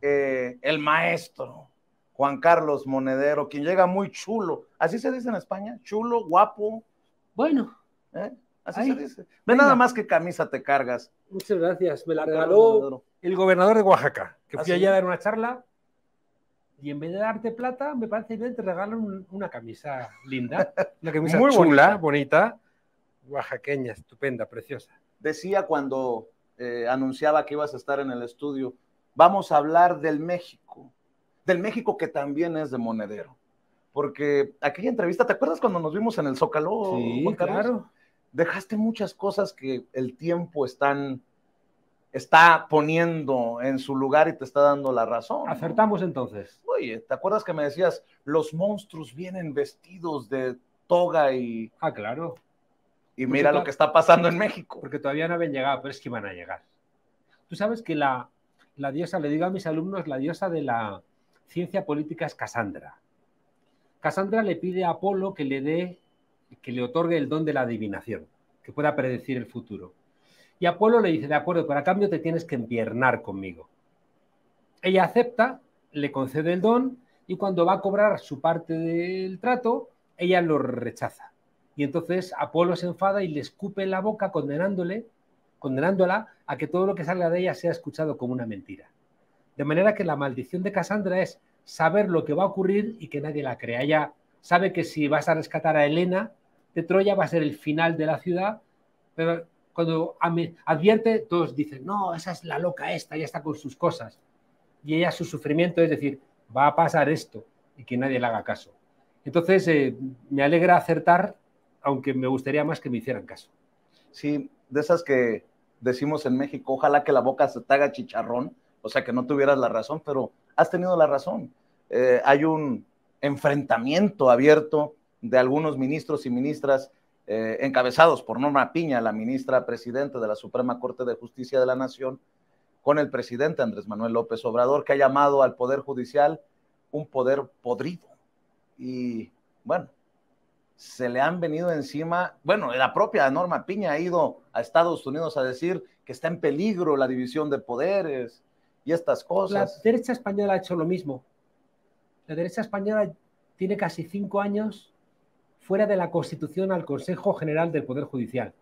el maestro Juan Carlos Monedero, quien llega muy chulo. ¿Así se dice en España? Chulo, guapo. Bueno. Así se dice. Ve nada más que camisa te cargas. Muchas gracias. Me la regaló el gobernador de Oaxaca, que fui allá a dar una charla. Y en vez de darte plata, me parece bien, te regalan una camisa linda. Una camisa muy chula, bonita, oaxaqueña, estupenda, preciosa. Decía cuando anunciaba que ibas a estar en el estudio, vamos a hablar del México que también es de Monedero. Porque aquella entrevista, ¿te acuerdas cuando nos vimos en el Zócalo? Sí, Juan Carlos? Claro. Dejaste muchas cosas que el tiempo está poniendo en su lugar y te está dando la razón. Acertamos, ¿no? Entonces. Oye, ¿te acuerdas que me decías, los monstruos vienen vestidos de toga y... Ah, claro. Y pues mira lo que está pasando en México. Porque todavía no habían llegado, pero es que iban a llegar. Tú sabes que la diosa, le digo a mis alumnos, la diosa de la ciencia política es Casandra. Casandra le pide a Apolo que le otorgue el don de la adivinación, que pueda predecir el futuro. Y Apolo le dice, de acuerdo, pero a cambio te tienes que empiernar conmigo. Ella acepta, le concede el don, y cuando va a cobrar su parte del trato, ella lo rechaza. Y entonces Apolo se enfada y le escupe en la boca, condenándola a que todo lo que salga de ella sea escuchado como una mentira. De manera que la maldición de Casandra es saber lo que va a ocurrir y que nadie la crea. Ella sabe que si vas a rescatar a Helena de Troya va a ser el final de la ciudad, pero cuando advierte, todos dicen, no, esa es la loca esta, ya está con sus cosas. Y ella, su sufrimiento es decir, va a pasar esto y que nadie le haga caso. Entonces, me alegra acertar, aunque me gustaría más que me hicieran caso. Sí, de esas que decimos en México, ojalá que la boca se te haga chicharrón, o sea, que no tuvieras la razón, pero has tenido la razón. Hay un enfrentamiento abierto de algunos ministros y ministras encabezados por Norma Piña, la ministra presidenta de la Suprema Corte de Justicia de la Nación, con el presidente Andrés Manuel López Obrador, que ha llamado al Poder Judicial un poder podrido. Y bueno, se le han venido encima, bueno, la propia Norma Piña ha ido a Estados Unidos a decir que está en peligro la división de poderes y estas cosas. La derecha española ha hecho lo mismo. La derecha española tiene casi 5 años fuera de la Constitución al Consejo General del Poder Judicial,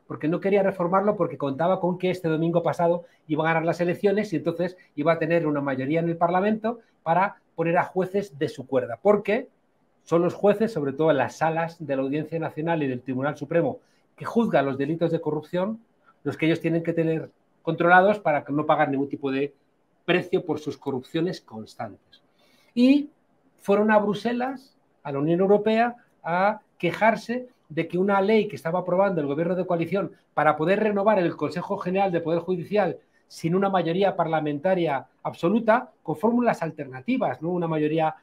porque no quería reformarlo porque contaba con que este domingo pasado iba a ganar las elecciones y entonces iba a tener una mayoría en el Parlamento para poner a jueces de su cuerda, porque son los jueces, sobre todo en las salas de la Audiencia Nacional y del Tribunal Supremo, que juzgan los delitos de corrupción, los que ellos tienen que tener controlados para no pagar ningún tipo de precio por sus corrupciones constantes. Y fueron a Bruselas, a la Unión Europea, a quejarse de que una ley que estaba aprobando el gobierno de coalición para poder renovar el Consejo General de Poder Judicial sin una mayoría parlamentaria absoluta, con fórmulas alternativas, ¿no? Una mayoría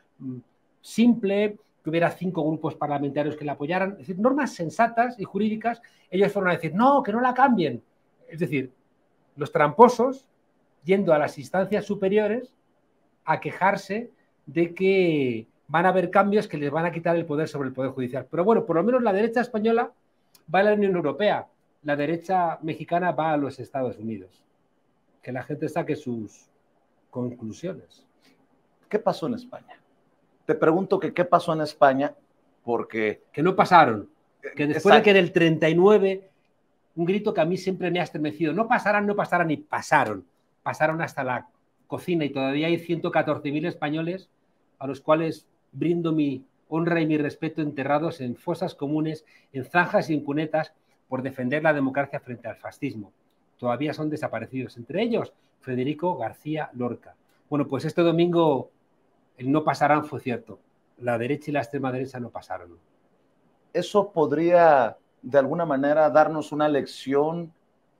simple, que hubiera 5 grupos parlamentarios que la apoyaran, es decir, normas sensatas y jurídicas, ellos fueron a decir, no, que no la cambien. Es decir, los tramposos yendo a las instancias superiores a quejarse de que van a haber cambios que les van a quitar el poder sobre el Poder Judicial. Pero bueno, por lo menos la derecha española va a la Unión Europea, la derecha mexicana va a los Estados Unidos. Que la gente saque sus conclusiones. ¿Qué pasó en España? Te pregunto que qué pasó en España, porque... Que no pasaron. Que después de que del 39, un grito que a mí siempre me ha estremecido, no pasarán, no pasarán, y pasaron. Pasaron hasta la cocina y todavía hay 114.000 españoles a los cuales brindo mi honra y mi respeto enterrados en fosas comunes, en zanjas y en cunetas por defender la democracia frente al fascismo. Todavía son desaparecidos, entre ellos Federico García Lorca. Bueno, pues este domingo el no pasarán fue cierto. La derecha y la extrema derecha no pasaron. Eso podría, de alguna manera, darnos una lección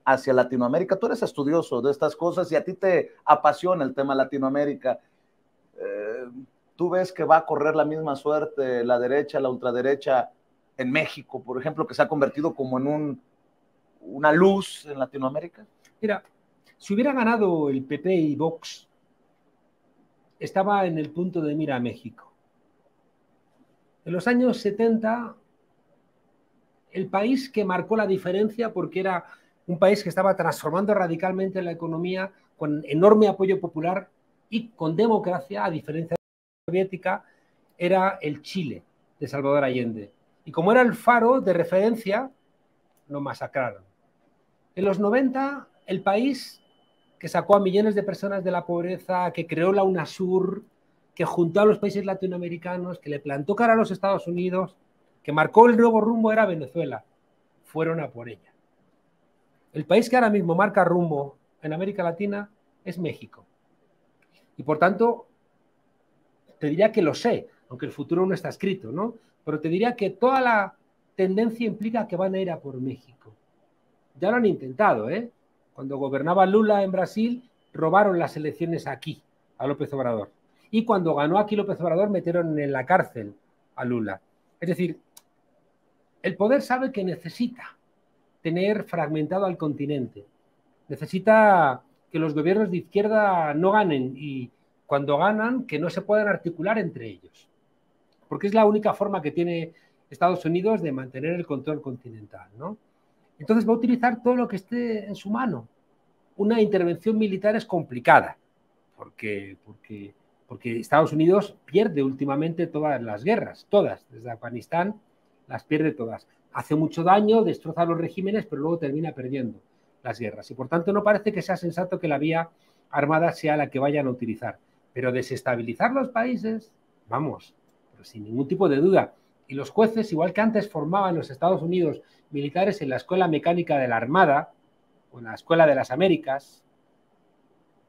hacia Latinoamérica. Tú eres estudioso de estas cosas y a ti te apasiona el tema Latinoamérica. ¿Tú ves que va a correr la misma suerte la derecha, la ultraderecha en México, por ejemplo, que se ha convertido como en una luz en Latinoamérica? Mira, si hubiera ganado el PP y Vox, estaba en el punto de mira a México. En los años 70, el país que marcó la diferencia, porque era un país que estaba transformando radicalmente la economía con enorme apoyo popular, y con democracia, a diferencia de la soviética, era el Chile de Salvador Allende. Y como era el faro de referencia, lo masacraron. En los 90, el país que sacó a millones de personas de la pobreza, que creó la UNASUR, que juntó a los países latinoamericanos, que le plantó cara a los Estados Unidos, que marcó el nuevo rumbo, era Venezuela. Fueron a por ella. El país que ahora mismo marca rumbo en América Latina es México. Y por tanto, te diría que lo sé, aunque el futuro no está escrito, ¿no? Pero te diría que toda la tendencia implica que van a ir a por México. Ya lo han intentado, ¿eh? Cuando gobernaba Lula en Brasil, robaron las elecciones aquí, a López Obrador. Y cuando ganó aquí López Obrador, metieron en la cárcel a Lula. Es decir, el poder sabe que necesita tener fragmentado al continente. Necesita que los gobiernos de izquierda no ganen y cuando ganan, que no se puedan articular entre ellos. Porque es la única forma que tiene Estados Unidos de mantener el control continental, ¿no? Entonces va a utilizar todo lo que esté en su mano. Una intervención militar es complicada, porque Estados Unidos pierde últimamente todas las guerras, todas, desde Afganistán las pierde todas. Hace mucho daño, destroza los regímenes, pero luego termina perdiendo las guerras. Y por tanto no parece que sea sensato que la vía armada sea la que vayan a utilizar. Pero desestabilizar los países, vamos, pero sin ningún tipo de duda. Y los jueces, igual que antes formaban los Estados Unidos militares en la Escuela Mecánica de la Armada o en la Escuela de las Américas,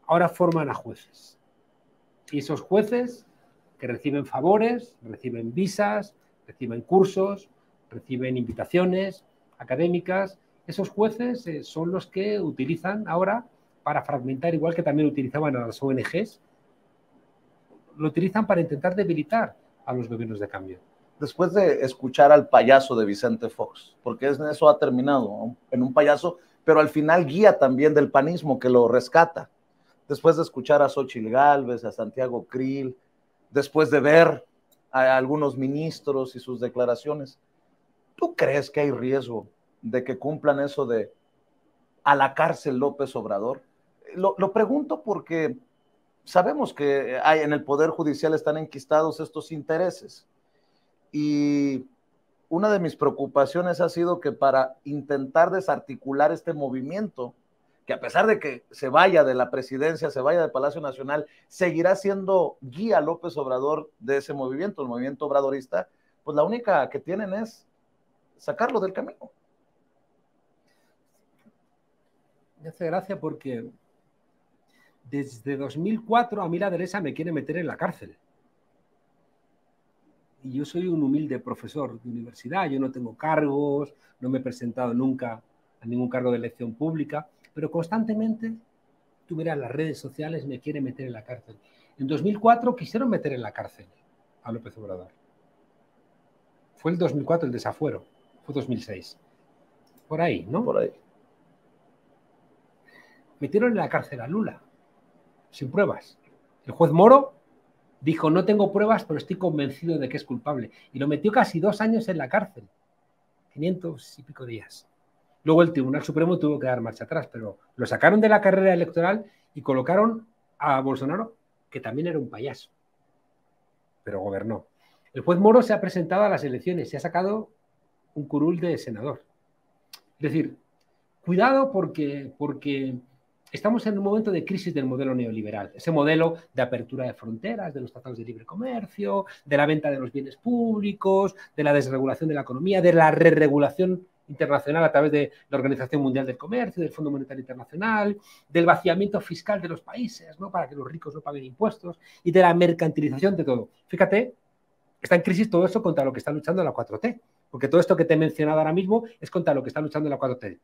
ahora forman a jueces. Y esos jueces que reciben favores, reciben visas, reciben cursos, reciben invitaciones académicas, esos jueces son los que utilizan ahora para fragmentar, igual que también utilizaban a las ONGs, lo utilizan para intentar debilitar a los gobiernos de cambio. Después de escuchar al payaso de Vicente Fox, porque eso ha terminado, ¿no?, en un payaso, pero al final guía también del panismo que lo rescata. Después de escuchar a Xóchitl Gálvez, a Santiago Krill, después de ver a algunos ministros y sus declaraciones, ¿tú crees que hay riesgo de que cumplan eso de a la cárcel López Obrador? Lo pregunto porque sabemos que en el Poder Judicial están enquistados estos intereses. Y una de mis preocupaciones ha sido que para intentar desarticular este movimiento, que a pesar de que se vaya de la presidencia, se vaya del Palacio Nacional, seguirá siendo guía López Obrador de ese movimiento, el movimiento obradorista, pues la única que tienen es sacarlo del camino. Me hace gracia porque desde 2004 a mí la derecha me quiere meter en la cárcel. Y yo soy un humilde profesor de universidad, yo no tengo cargos, no me he presentado nunca a ningún cargo de elección pública, pero constantemente, tú verás, las redes sociales me quieren meter en la cárcel. En 2004 quisieron meter en la cárcel a López Obrador. Fue el 2004 el desafuero, fue 2006. Por ahí, ¿no? Por ahí. Metieron en la cárcel a Lula, sin pruebas. El juez Moro dijo, no tengo pruebas, pero estoy convencido de que es culpable. Y lo metió casi 2 años en la cárcel. 500 y pico días. Luego el Tribunal Supremo tuvo que dar marcha atrás, pero lo sacaron de la carrera electoral y colocaron a Bolsonaro, que también era un payaso, pero gobernó. El juez Moro se ha presentado a las elecciones y ha sacado un curul de senador. Es decir, cuidado porque estamos en un momento de crisis del modelo neoliberal, ese modelo de apertura de fronteras, de los tratados de libre comercio, de la venta de los bienes públicos, de la desregulación de la economía, de la re-regulación internacional a través de la Organización Mundial del Comercio, del Fondo Monetario Internacional, del vaciamiento fiscal de los países, ¿no?, para que los ricos no paguen impuestos, y de la mercantilización de todo. Fíjate, está en crisis todo eso contra lo que está luchando la 4T, porque todo esto que te he mencionado ahora mismo es contra lo que está luchando la 4T.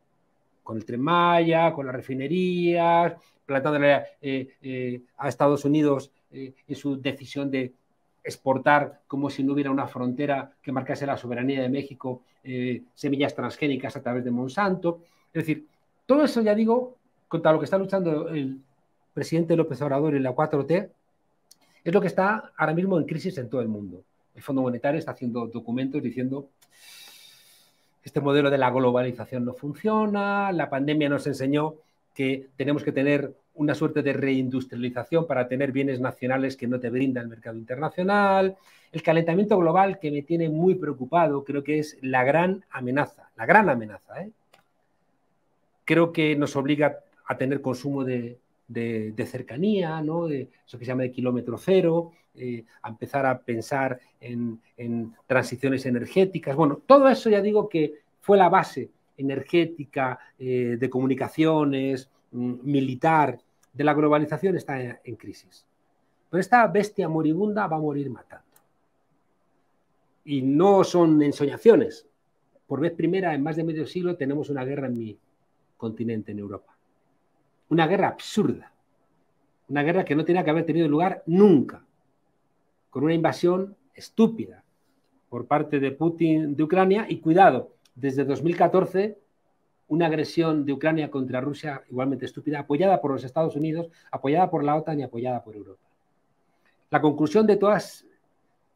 Con el Tren Maya, con las refinerías, plantándole a Estados Unidos en su decisión de exportar como si no hubiera una frontera que marcase la soberanía de México, semillas transgénicas a través de Monsanto. Es decir, todo eso, ya digo, contra lo que está luchando el presidente López Obrador y la 4T, es lo que está ahora mismo en crisis en todo el mundo. El Fondo Monetario está haciendo documentos diciendo este modelo de la globalización no funciona, la pandemia nos enseñó que tenemos que tener una suerte de reindustrialización para tener bienes nacionales que no te brinda el mercado internacional. El calentamiento global, que me tiene muy preocupado, creo que es la gran amenaza, ¿eh? Creo que nos obliga a tener consumo de cercanía, ¿no? De eso que se llama de kilómetro cero, a empezar a pensar en transiciones energéticas. Bueno, todo eso ya digo que fue la base energética, de comunicaciones, militar, de la globalización, está en crisis. Pero esta bestia moribunda va a morir matando. Y no son ensoñaciones. Por vez primera en más de medio siglo tenemos una guerra en mi continente, en Europa. Una guerra absurda. Una guerra que no tenía que haber tenido lugar nunca. Con una invasión estúpida por parte de Putin de Ucrania. Y cuidado, desde 2014, una agresión de Ucrania contra Rusia igualmente estúpida, apoyada por los Estados Unidos, apoyada por la OTAN y apoyada por Europa. La conclusión de todas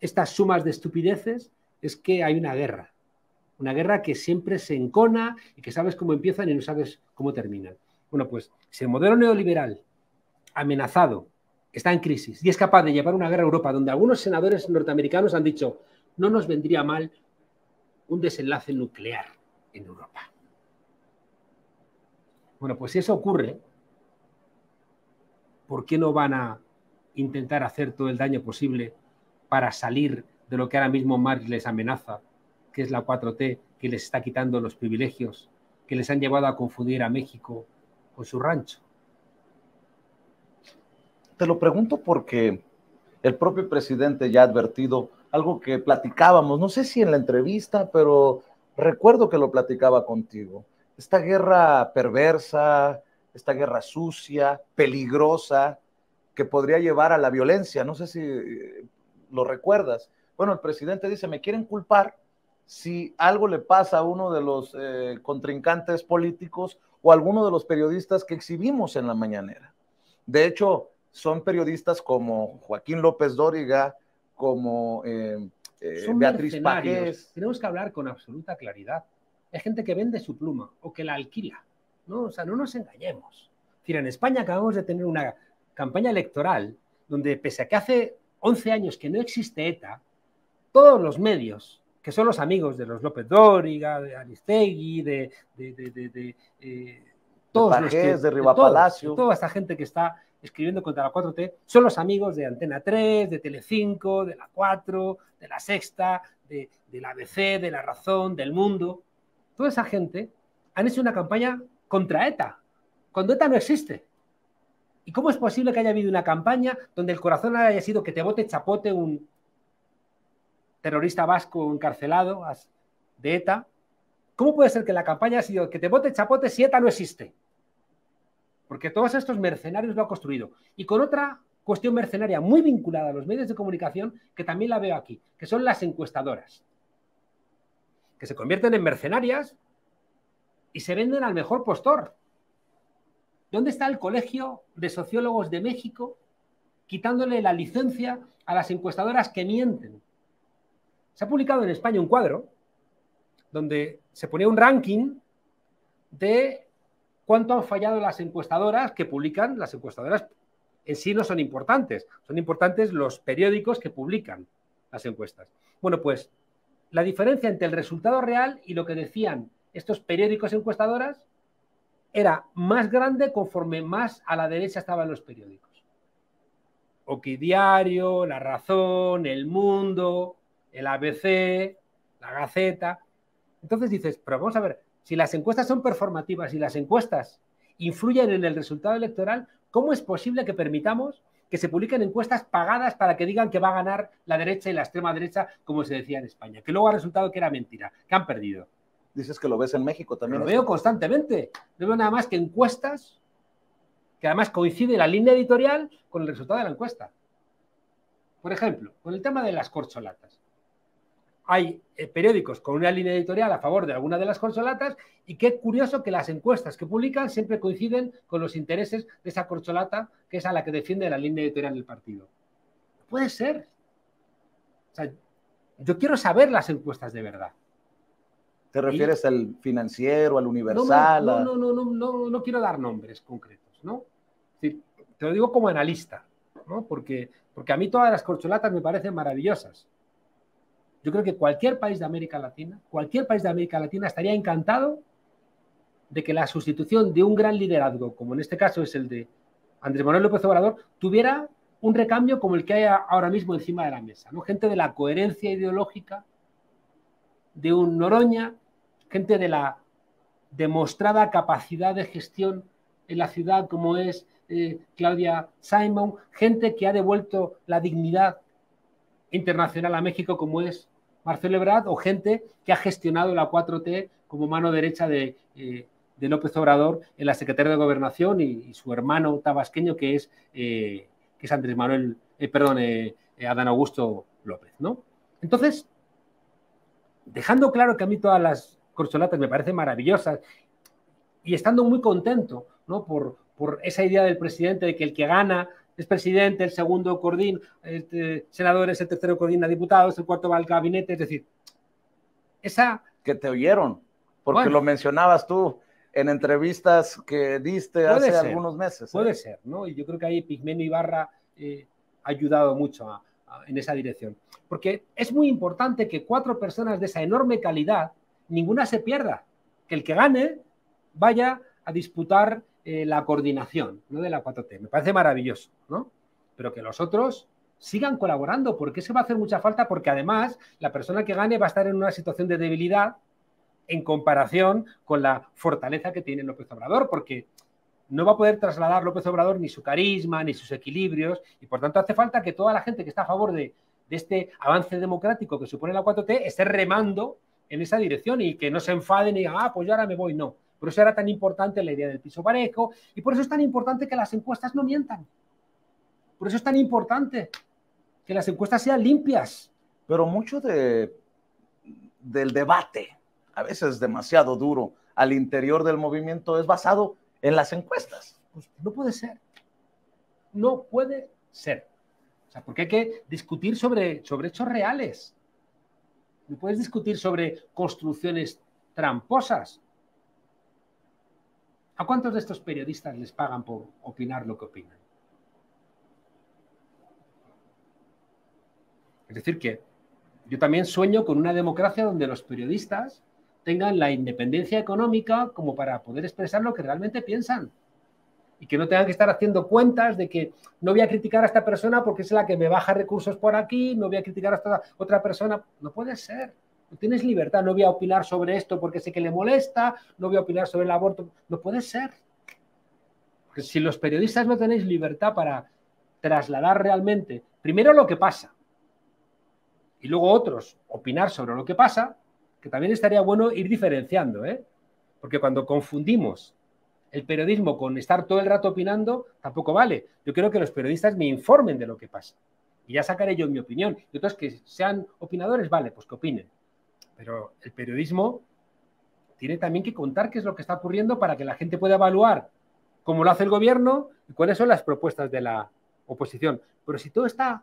estas sumas de estupideces es que hay una guerra que siempre se encona y que sabes cómo empiezan y no sabes cómo terminan. Bueno, pues si el modelo neoliberal amenazado está en crisis y es capaz de llevar una guerra a Europa, donde algunos senadores norteamericanos han dicho no nos vendría mal un desenlace nuclear en Europa. Bueno, pues si eso ocurre, ¿por qué no van a intentar hacer todo el daño posible para salir de lo que ahora mismo más les amenaza, que es la 4T, que les está quitando los privilegios, que les han llevado a confundir a México con su rancho? Te lo pregunto porque el propio presidente ya ha advertido algo que platicábamos, no sé si en la entrevista, pero recuerdo que lo platicaba contigo. Esta guerra perversa, esta guerra sucia, peligrosa, que podría llevar a la violencia. No sé si lo recuerdas. Bueno, el presidente dice, me quieren culpar si algo le pasa a uno de los contrincantes políticos o a alguno de los periodistas que exhibimos en la mañanera. De hecho, son periodistas como Joaquín López Dóriga, como Beatriz Pajés. Tenemos que hablar con absoluta claridad. Hay gente que vende su pluma o que la alquila, ¿no? O sea, no nos engañemos. Es decir, en España acabamos de tener una campaña electoral donde, pese a que hace 11 años que no existe ETA, todos los medios, que son los amigos de los López Dóriga, de Aristegui, todos Pajés, los que, de Rivapalacio, toda esta gente que está escribiendo contra la 4T, son los amigos de Antena 3, de Telecinco, de la 4, de la Sexta, de la ABC, de La Razón, del Mundo. Toda esa gente han hecho una campaña contra ETA, cuando ETA no existe. ¿Y cómo es posible que haya habido una campaña donde el corazón haya sido que te bote chapote un terrorista vasco encarcelado de ETA? ¿Cómo puede ser que la campaña ha sido que te bote chapote si ETA no existe? Porque todos estos mercenarios lo han construido. Y con otra cuestión mercenaria muy vinculada a los medios de comunicación, que también la veo aquí, que son las encuestadoras, que se convierten en mercenarias y se venden al mejor postor. ¿Dónde está el Colegio de Sociólogos de México quitándole la licencia a las encuestadoras que mienten? Se ha publicado en España un cuadro donde se ponía un ranking de cuánto han fallado las encuestadoras que publican. Las encuestadoras en sí no son importantes, son importantes los periódicos que publican las encuestas. Bueno, pues la diferencia entre el resultado real y lo que decían estos periódicos encuestadoras era más grande conforme más a la derecha estaban los periódicos. Oquidiario, La Razón, El Mundo, el ABC, La Gaceta. Entonces dices, pero vamos a ver, si las encuestas son performativas y las encuestas influyen en el resultado electoral, ¿cómo es posible que permitamos que se publiquen encuestas pagadas para que digan que va a ganar la derecha y la extrema derecha, como se decía en España? Que luego ha resultado que era mentira, que han perdido. Dices que lo ves en México también. Lo veo constantemente. No veo nada más que encuestas que además coincide la línea editorial con el resultado de la encuesta. Por ejemplo, con el tema de las corcholatas. Hay periódicos con una línea editorial a favor de alguna de las corcholatas y qué curioso que las encuestas que publican siempre coinciden con los intereses de esa corcholata, que es a la que defiende la línea editorial del partido. Puede ser. O sea, yo quiero saber las encuestas de verdad. ¿Te refieres al Financiero, al Universal? No quiero dar nombres concretos, ¿no? Es decir, te lo digo como analista, ¿no? Porque a mí todas las corcholatas me parecen maravillosas. Yo creo que cualquier país de América Latina estaría encantado de que la sustitución de un gran liderazgo, como en este caso es el de Andrés Manuel López Obrador, tuviera un recambio como el que hay ahora mismo encima de la mesa, ¿no? Gente de la coherencia ideológica de un Noroña, gente de la demostrada capacidad de gestión en la ciudad como es Claudia Sheinbaum, gente que ha devuelto la dignidad internacional a México como es Marcelo Ebrard, o gente que ha gestionado la 4T como mano derecha de López Obrador en la Secretaría de Gobernación y su hermano tabasqueño que es Andrés Manuel, Adán Augusto López, ¿no? Entonces, dejando claro que a mí todas las corcholatas me parecen maravillosas y estando muy contento, ¿no? por esa idea del presidente de que el que gana es presidente, el segundo coordina, senador es el tercero coordina diputados, el cuarto va al gabinete, es decir, esa... Que te oyeron, porque lo mencionabas tú en entrevistas que diste hace algunos meses. Puede ser, ¿no? Y yo creo que ahí Pigmenio Ibarra ha ayudado mucho en esa dirección. Porque es muy importante que 4 personas de esa enorme calidad, ninguna se pierda. Que el que gane vaya a disputar la coordinación, ¿no? De la 4T. Me parece maravilloso, ¿no? Pero que los otros sigan colaborando, porque eso va a hacer mucha falta, porque además la persona que gane va a estar en una situación de debilidad en comparación con la fortaleza que tiene López Obrador, porque no va a poder trasladar López Obrador ni su carisma, ni sus equilibrios, y por tanto hace falta que toda la gente que está a favor de este avance democrático que supone la 4T esté remando en esa dirección y que no se enfaden y digan, pues yo ahora me voy, no. Por eso era tan importante la idea del piso parejo y por eso es tan importante que las encuestas no mientan. Por eso es tan importante que las encuestas sean limpias. Pero mucho del debate, a veces demasiado duro, al interior del movimiento es basado en las encuestas. Pues no puede ser. No puede ser. O sea, porque hay que discutir sobre hechos reales. No puedes discutir sobre construcciones tramposas. ¿A cuántos de estos periodistas les pagan por opinar lo que opinan? Es decir, que yo también sueño con una democracia donde los periodistas tengan la independencia económica como para poder expresar lo que realmente piensan. Y que no tengan que estar haciendo cuentas de que no voy a criticar a esta persona porque es la que me baja recursos por aquí, no voy a criticar a esta otra persona. No puede ser. No tienes libertad. No voy a opinar sobre esto porque sé que le molesta, no voy a opinar sobre el aborto. No puede ser. Porque si los periodistas no tenéis libertad para trasladar realmente, primero lo que pasa, y luego otros opinar sobre lo que pasa, que también estaría bueno ir diferenciando, ¿eh? Porque cuando confundimos el periodismo con estar todo el rato opinando, tampoco vale. Yo quiero que los periodistas me informen de lo que pasa. Y ya sacaré yo mi opinión. Y otros que sean opinadores, vale, pues que opinen. Pero el periodismo tiene también que contar qué es lo que está ocurriendo para que la gente pueda evaluar cómo lo hace el gobierno y cuáles son las propuestas de la oposición. Pero si todo está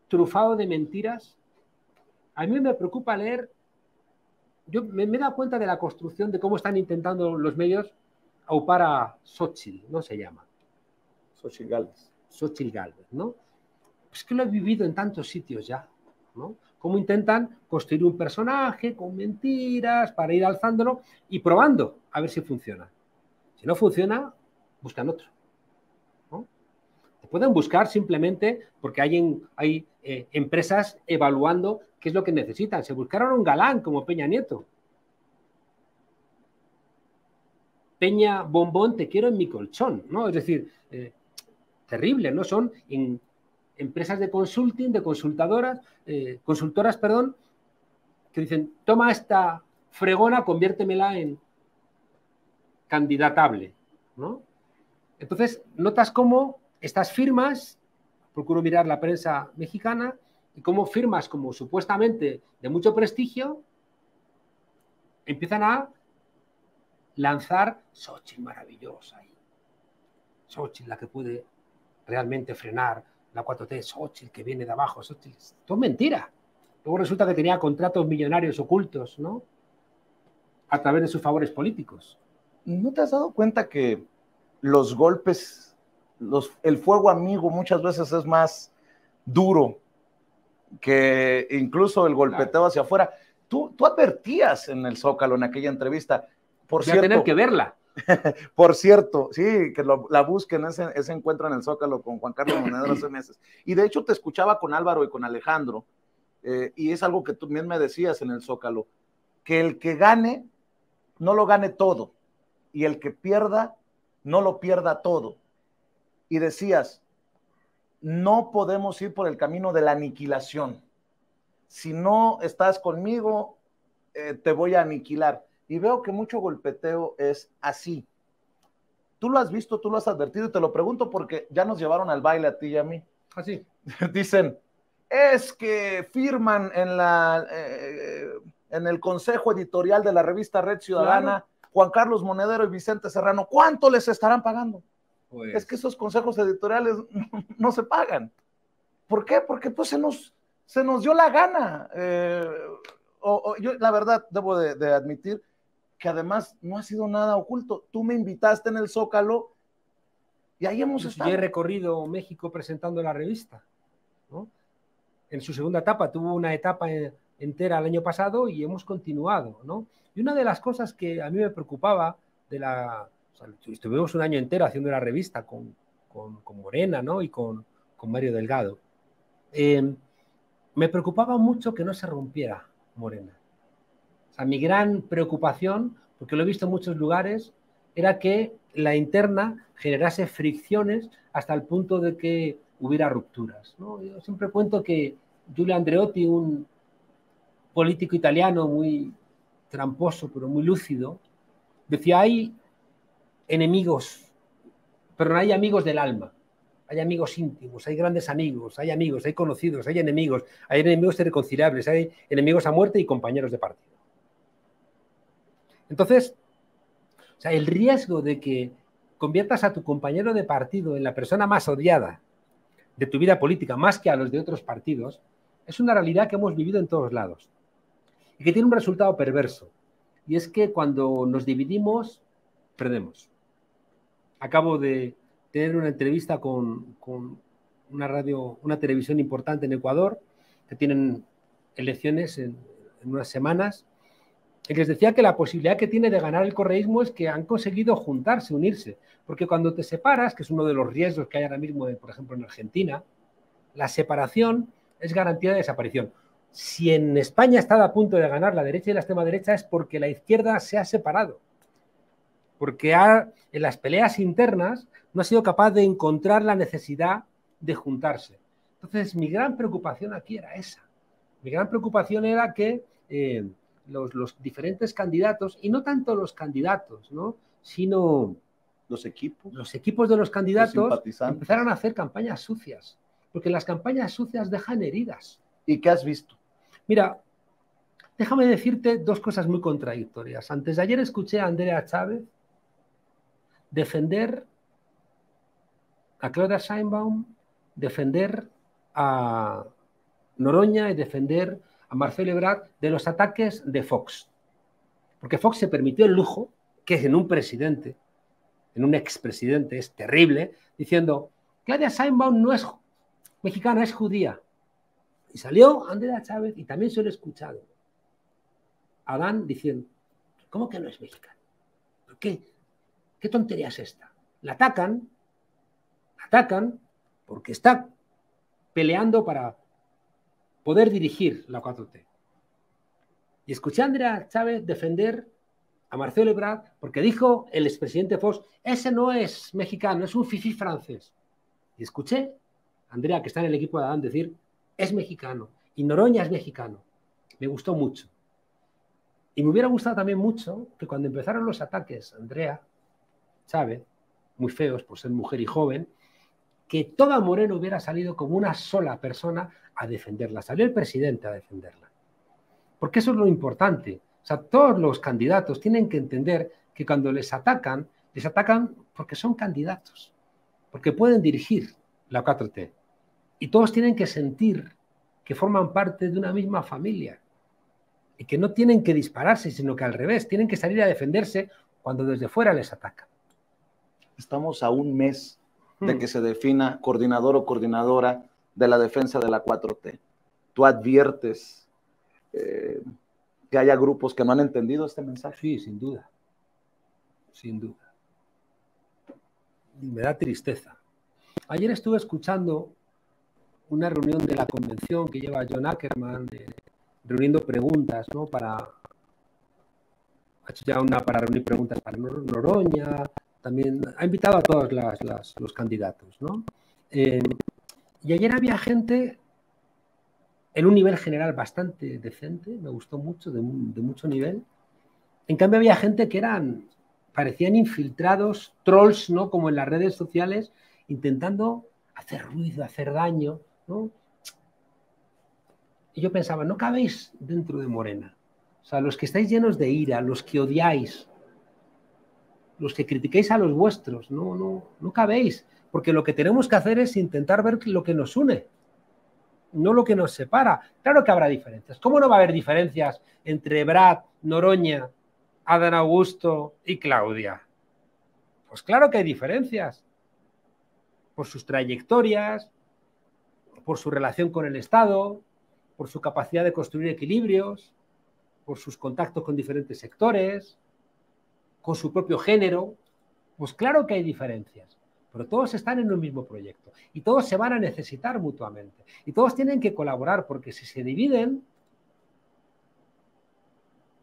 trufado de mentiras, a mí me preocupa leer. Yo me he dado cuenta de la construcción de cómo están intentando los medios aupar a Xóchitl, ¿no se llama? Xóchitl Gálvez. Xóchitl Gálvez, ¿no? Es que lo he vivido en tantos sitios ya, ¿no? Cómo intentan construir un personaje con mentiras para ir alzándolo y probando a ver si funciona. Si no funciona, buscan otro, ¿no? Te pueden buscar simplemente porque hay empresas evaluando qué es lo que necesitan. Se buscaron un galán como Peña Nieto. Peña Bombón, te quiero en mi colchón, ¿no? Es decir, terrible, ¿no? Son empresas de consulting, de consultoras, que dicen, toma esta fregona, conviértemela en candidatable, ¿no? Entonces, notas cómo estas firmas, procuro mirar la prensa mexicana, y cómo firmas como supuestamente de mucho prestigio empiezan a lanzar Xóchitl maravillosa. Xóchitl la que puede realmente frenar la 4T, Xóchitl que viene de abajo, Xóchitl. Todo mentira. Luego resulta que tenía contratos millonarios ocultos, ¿no? a través de sus favores políticos. ¿No te has dado cuenta que los golpes, el fuego amigo muchas veces es más duro que incluso el golpeteo hacia afuera? Tú advertías en el Zócalo, en aquella entrevista, por Voy a tener que verla. Por cierto, sí, que la busquen, ese encuentro en el Zócalo con Juan Carlos Monedero hace meses. Y de hecho te escuchaba con Álvaro y con Alejandro, y es algo que tú bien me decías en el Zócalo, que el que gane, no lo gane todo, y el que pierda, no lo pierda todo. Y decías, no podemos ir por el camino de la aniquilación. Si no estás conmigo, te voy a aniquilar. Y veo que mucho golpeteo es así. Tú lo has visto, tú lo has advertido, y te lo pregunto porque ya nos llevaron al baile a ti y a mí. Así. Dicen, es que firman en el consejo editorial de la revista Red Ciudadana, claro, Juan Carlos Monedero y Vicente Serrano. ¿Cuánto les estarán pagando? Pues... Es que esos consejos editoriales no se pagan. ¿Por qué? Porque pues se nos dio la gana. Yo la verdad debo de admitir que además no ha sido nada oculto. Tú me invitaste en el Zócalo y ahí hemos estado. Yo he recorrido México presentando la revista, ¿no? En su segunda etapa, tuvo una etapa entera el año pasado y hemos continuado, ¿no? Y una de las cosas que a mí me preocupaba o sea, estuvimos un año entero haciendo la revista con Morena, ¿no? Y con Mario Delgado. Me preocupaba mucho que no se rompiera Morena. O sea, mi gran preocupación, porque lo he visto en muchos lugares, era que la interna generase fricciones hasta el punto de que hubiera rupturas, ¿no? Yo siempre cuento que Giulio Andreotti, un político italiano muy tramposo, pero muy lúcido, decía, hay enemigos, pero no hay amigos del alma. Hay amigos íntimos, hay grandes amigos, hay conocidos, hay enemigos irreconciliables, hay enemigos a muerte y compañeros de partido. Entonces, o sea, el riesgo de que conviertas a tu compañero de partido en la persona más odiada de tu vida política, más que a los de otros partidos, es una realidad que hemos vivido en todos lados y que tiene un resultado perverso. Y es que cuando nos dividimos, perdemos. Acabo de tener una entrevista con una televisión importante en Ecuador, que tienen elecciones en unas semanas, y les decía que la posibilidad que tiene de ganar el correísmo es que han conseguido juntarse, unirse, porque cuando te separas, que es uno de los riesgos que hay ahora mismo, por ejemplo, en Argentina, la separación es garantía de desaparición. Si en España está a punto de ganar la derecha y la extrema derecha es porque la izquierda se ha separado, porque en las peleas internas no ha sido capaz de encontrar la necesidad de juntarse. Entonces, mi gran preocupación aquí era esa. Mi gran preocupación era que los diferentes candidatos, y no tanto los candidatos, ¿no?, sino los equipos de los candidatos empezaron a hacer campañas sucias, porque las campañas sucias dejan heridas. ¿Y qué has visto? Mira, déjame decirte dos cosas muy contradictorias. Antes de ayer escuché a Andrea Chávez defender a Claudia Sheinbaum, defender a Noroña y defender a Marcelo Ebrard de los ataques de Fox. Porque Fox se permitió el lujo, que en un presidente, en un expresidente, es terrible, diciendo, Claudia Sheinbaum no es mexicana, es judía. Y salió Andrea Chávez, y también se lo he escuchado, Adán diciendo, ¿cómo que no es mexicana? ¿Por qué? ¿Qué tontería es esta? La atacan porque está peleando para poder dirigir la 4T. Y escuché a Andrea Chávez defender a Marcelo Ebrard porque dijo el expresidente Fox, ese no es mexicano, es un fifí francés. Y escuché a Andrea, que está en el equipo de Adán, decir, es mexicano, y Noroña es mexicano. Me gustó mucho. Y me hubiera gustado también mucho que cuando empezaron los ataques, Andrea Chávez, muy feos por ser mujer y joven, que toda Morena hubiera salido como una sola persona a defenderla. Salió el presidente a defenderla. Porque eso es lo importante. O sea, todos los candidatos tienen que entender que cuando les atacan porque son candidatos, porque pueden dirigir la 4T. Y todos tienen que sentir que forman parte de una misma familia. y que no tienen que dispararse, sino que al revés, tienen que salir a defenderse cuando desde fuera les atacan. Estamos a un mes de que se defina coordinador o coordinadora de la defensa de la 4T. ¿Tú adviertes que haya grupos que no han entendido este mensaje? Sí, sin duda. Sin duda. Y me da tristeza. Ayer estuve escuchando una reunión de la convención que lleva John Ackerman, reuniendo preguntas, ¿no? Ha hecho ya una para reunir preguntas para Noroña, también ha invitado a todos los candidatos, ¿no? Y ayer había gente en un nivel general bastante decente, me gustó mucho, de mucho nivel. En cambio había gente que parecían infiltrados, trolls, ¿no? Como en las redes sociales, intentando hacer ruido, hacer daño, ¿no? Y yo pensaba, no cabéis dentro de Morena. O sea, los que estáis llenos de ira, los que odiáis, los que critiquéis a los vuestros, no cabéis. Porque lo que tenemos que hacer es intentar ver lo que nos une, no lo que nos separa. Claro que habrá diferencias. ¿Cómo no va a haber diferencias entre Brad, Noroña, Adán Augusto y Claudia? Pues claro que hay diferencias. Por sus trayectorias, por su relación con el Estado, por su capacidad de construir equilibrios, por sus contactos con diferentes sectores, con su propio género. Pues claro que hay diferencias, pero todos están en un mismo proyecto y todos se van a necesitar mutuamente y todos tienen que colaborar, porque si se dividen,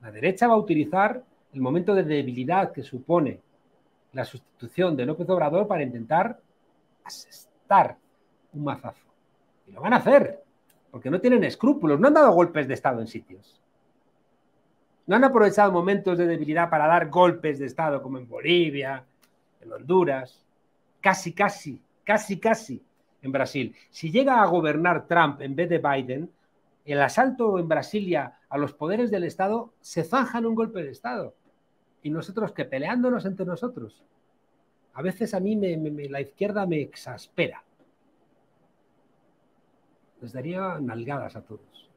la derecha va a utilizar el momento de debilidad que supone la sustitución de López Obrador para intentar asestar un mazazo. Y lo van a hacer, porque no tienen escrúpulos, no han dado golpes de Estado en sitios. No han aprovechado momentos de debilidad para dar golpes de Estado como en Bolivia, en Honduras, casi en Brasil. Si llega a gobernar Trump en vez de Biden, el asalto en Brasilia a los poderes del Estado se zanjan un golpe de Estado. Y nosotros que peleándonos entre nosotros. A veces a mí la izquierda me exaspera. Les daría nalgadas a todos.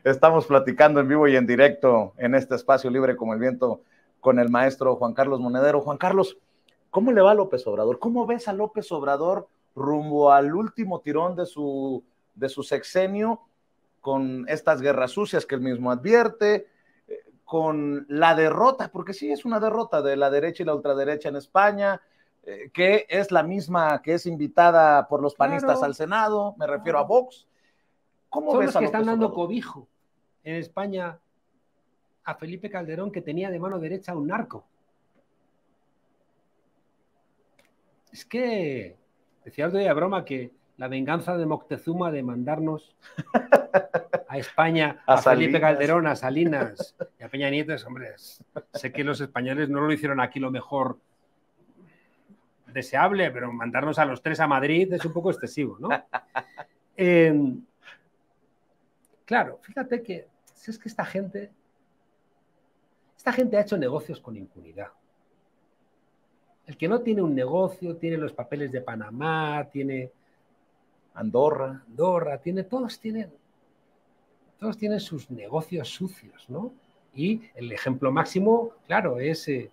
Estamos platicando en vivo y en directo en este espacio libre como el viento con el maestro Juan Carlos Monedero. Juan Carlos, ¿cómo le va a López Obrador? ¿Cómo ves a López Obrador rumbo al último tirón de su sexenio, con estas guerras sucias que él mismo advierte, con la derrota, porque sí es una derrota de la derecha y la ultraderecha en España, que es la misma que es invitada por los panistas al Senado, me refiero a Vox? ¿Cómo son ves los a que López están dando Obrador? cobijo en España a Felipe Calderón, que tenía de mano derecha a un narco. Es que decía de broma que la venganza de Moctezuma de mandarnos a España a Felipe Calderón, a Salinas y a Peña Nieto, hombre, sé que los españoles no lo hicieron aquí lo mejor deseable, pero mandarnos a los tres a Madrid es un poco excesivo, ¿no? Claro, fíjate que es que esta gente ha hecho negocios con impunidad. El que no tiene un negocio, tiene los papeles de Panamá, tiene Andorra, todos tienen sus negocios sucios, ¿no? Y el ejemplo máximo, claro, es el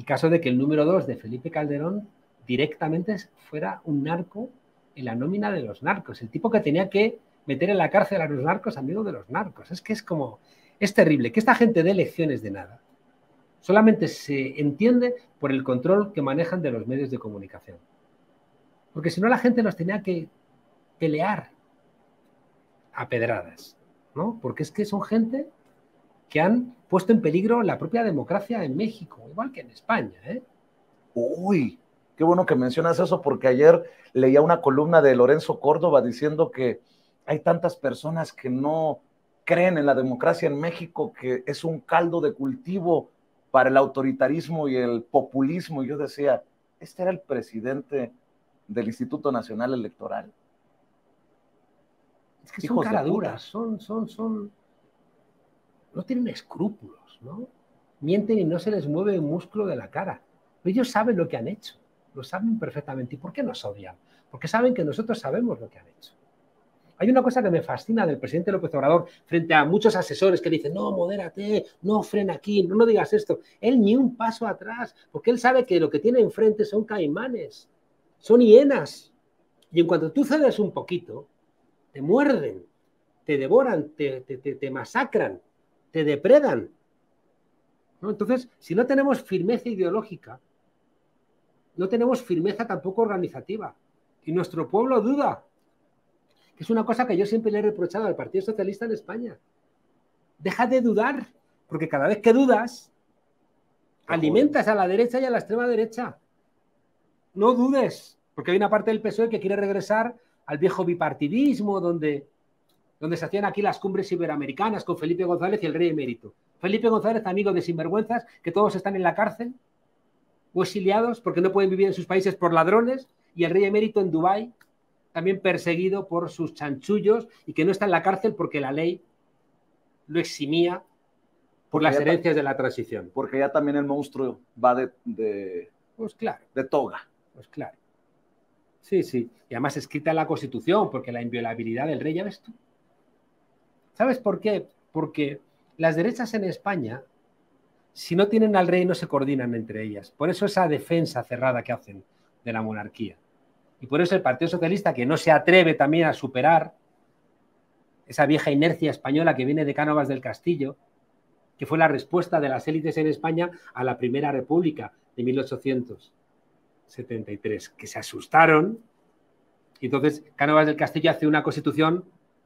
caso de que el número 2 de Felipe Calderón directamente fuera un narco en la nómina de los narcos, el tipo que tenía que meter en la cárcel a los narcos, amigo de los narcos. Es que es terrible que esta gente dé lecciones de nada. Solamente se entiende por el control que manejan de los medios de comunicación. Porque si no, la gente los tenía que pelear a pedradas, ¿no? Porque es que son gente que han puesto en peligro la propia democracia en México, igual que en España, ¿eh? Uy, qué bueno que mencionas eso, porque ayer leía una columna de Lorenzo Córdoba diciendo que hay tantas personas que no creen en la democracia en México, que es un caldo de cultivo para el autoritarismo y el populismo. Y yo decía, este era el presidente del Instituto Nacional Electoral. Es que son caraduras, no tienen escrúpulos, ¿no? Mienten y no se les mueve un músculo de la cara. Pero ellos saben lo que han hecho, lo saben perfectamente. ¿Y por qué nos odian? Porque saben que nosotros sabemos lo que han hecho. Hay una cosa que me fascina del presidente López Obrador frente a muchos asesores que dicen, no, modérate, no, frena aquí, no digas esto. Él ni un paso atrás, porque él sabe que lo que tiene enfrente son caimanes, son hienas. Y en cuanto tú cedes un poquito, te muerden, te devoran, te masacran, te depredan, ¿no? Entonces, si no tenemos firmeza ideológica, no tenemos firmeza tampoco organizativa. Y nuestro pueblo duda. Es una cosa que yo siempre le he reprochado al Partido Socialista en España. Deja de dudar, porque cada vez que dudas, alimentas a la derecha y a la extrema derecha. No dudes, porque hay una parte del PSOE que quiere regresar al viejo bipartidismo, donde se hacían aquí las cumbres iberoamericanas con Felipe González y el rey emérito. Felipe González, amigo de sinvergüenzas, que todos están en la cárcel o exiliados porque no pueden vivir en sus países por ladrones, y el rey emérito en Dubái, también perseguido por sus chanchullos y que no está en la cárcel porque la ley lo eximía por las herencias de la transición. Porque ya también el monstruo va de pues claro, de toga. Pues claro. Sí, sí. Y además escrita en la Constitución, porque la inviolabilidad del rey, ya ves tú. ¿Sabes por qué? Porque las derechas en España, si no tienen al rey, no se coordinan entre ellas. Por eso esa defensa cerrada que hacen de la monarquía. Y por eso el Partido Socialista, que no se atreve también a superar esa vieja inercia española que viene de Cánovas del Castillo, que fue la respuesta de las élites en España a la Primera República de 1873, que se asustaron. Y entonces Cánovas del Castillo hace una constitución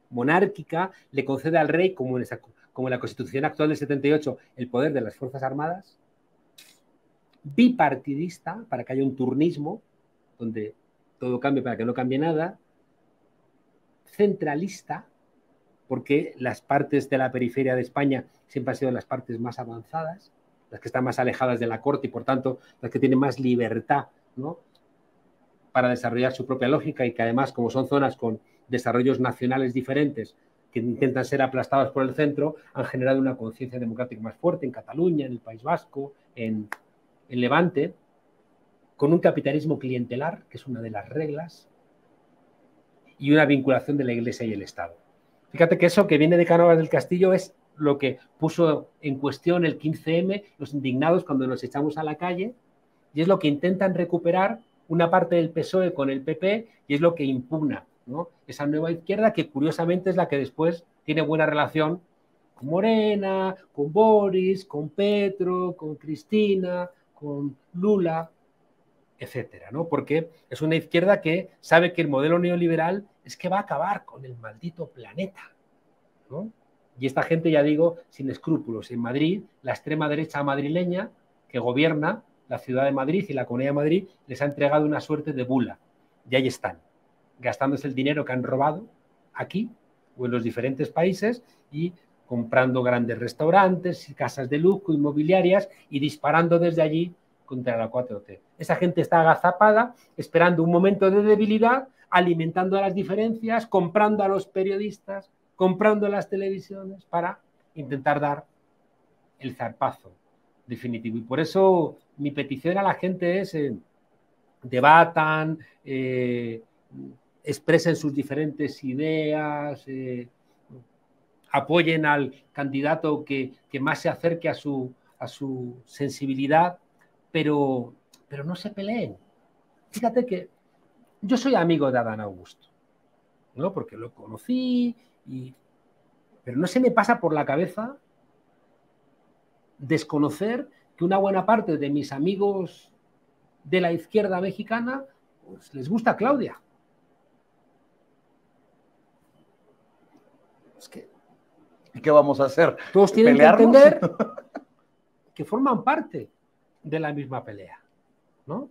monárquica, le concede al rey, como en la Constitución actual del 78, el poder de las Fuerzas Armadas, bipartidista, para que haya un turnismo, donde todo cambie para que no cambie nada, centralista, porque las partes de la periferia de España siempre han sido las partes más avanzadas, las que están más alejadas de la corte y, por tanto, las que tienen más libertad, ¿no?, para desarrollar su propia lógica, y que además, como son zonas con desarrollos nacionales diferentes que intentan ser aplastados por el centro, han generado una conciencia democrática más fuerte en Cataluña, en el País Vasco, en Levante, con un capitalismo clientelar, que es una de las reglas, y una vinculación de la Iglesia y el Estado. Fíjate que eso que viene de Cánovas del Castillo es lo que puso en cuestión el 15M, los indignados cuando nos echamos a la calle, y es lo que intentan recuperar una parte del PSOE con el PP, y es lo que impugna, ¿no?, esa nueva izquierda, que curiosamente es la que después tiene buena relación con Morena, con Boris, con Petro, con Cristina, con Lula, etcétera, ¿no? Porque es una izquierda que sabe que el modelo neoliberal es que va a acabar con el maldito planeta, ¿no? Y esta gente, ya digo, sin escrúpulos. En Madrid, la extrema derecha madrileña, que gobierna la ciudad de Madrid y la Comunidad de Madrid, les ha entregado una suerte de bula. Y ahí están, gastándose el dinero que han robado aquí o en los diferentes países, y comprando grandes restaurantes, casas de lujo, inmobiliarias, y disparando desde allí contra la 4T. Esa gente está agazapada, esperando un momento de debilidad, alimentando a las diferencias, comprando a los periodistas, comprando las televisiones, para intentar dar el zarpazo definitivo. Y por eso mi petición a la gente es debatan, expresen sus diferentes ideas, apoyen al candidato que más se acerque a su sensibilidad, pero no se peleen. Fíjate que yo soy amigo de Adán Augusto, ¿no?, porque lo conocí, pero no se me pasa por la cabeza desconocer que una buena parte de mis amigos de la izquierda mexicana, pues, les gusta Claudia. Es que, ¿y qué vamos a hacer? Todos tienen que entender que forman parte de la misma pelea, ¿no?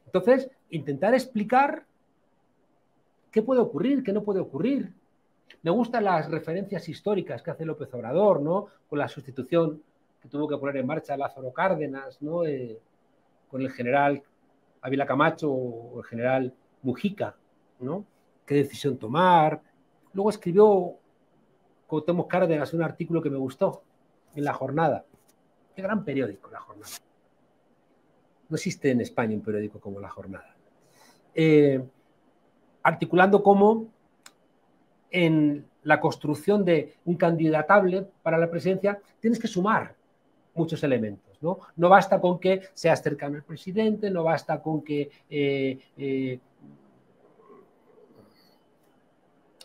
Entonces, intentar explicar qué puede ocurrir, qué no puede ocurrir. Me gustan las referencias históricas que hace López Obrador, ¿no?, con la sustitución que tuvo que poner en marcha Lázaro Cárdenas, ¿no?, con el general Ávila Camacho o el general Mujica, ¿no?, qué decisión tomar. Luego escribió Cuauhtémoc Cárdenas un artículo que me gustó en La Jornada. Qué gran periódico, La Jornada. No existe en España un periódico como La Jornada. Articulando cómo en la construcción de un candidatable para la presidencia, tienes que sumar muchos elementos, ¿no? No basta con que seas cercano al presidente, no basta con que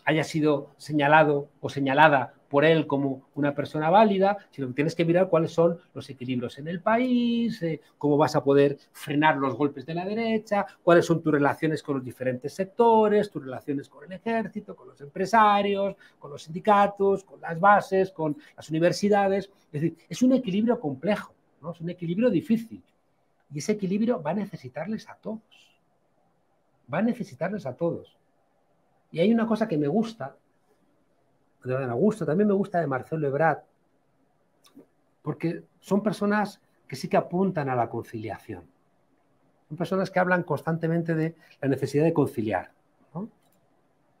haya sido señalado o señalada por él como una persona válida, sino que tienes que mirar cuáles son los equilibrios en el país, cómo vas a poder frenar los golpes de la derecha, cuáles son tus relaciones con los diferentes sectores, tus relaciones con el ejército, con los empresarios, con los sindicatos, con las bases, con las universidades. Es decir, es un equilibrio complejo, ¿no? Es un equilibrio difícil. Y ese equilibrio va a necesitarles a todos. Va a necesitarles a todos. Y hay una cosa que me gusta, de Augusto, también me gusta de Marcelo Ebrard, porque son personas que sí que apuntan a la conciliación. Son personas que hablan constantemente de la necesidad de conciliar, ¿no?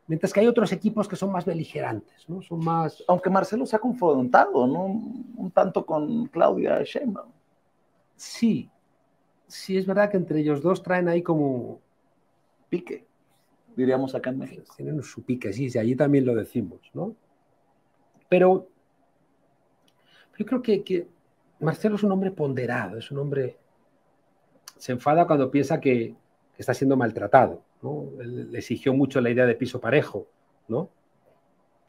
Mientras que hay otros equipos que son más beligerantes, ¿no? Son más... Aunque Marcelo se ha confrontado, ¿no? Un tanto con Claudia Sheinbaum. Sí, sí es verdad que entre ellos dos traen ahí como... pique, diríamos acá en México. Tienen su pique, sí, allí también lo decimos, ¿no? Pero yo creo que Marcelo es un hombre ponderado, es un hombre... Se enfada cuando piensa que está siendo maltratado, ¿no? Él le exigió mucho la idea de piso parejo, ¿no?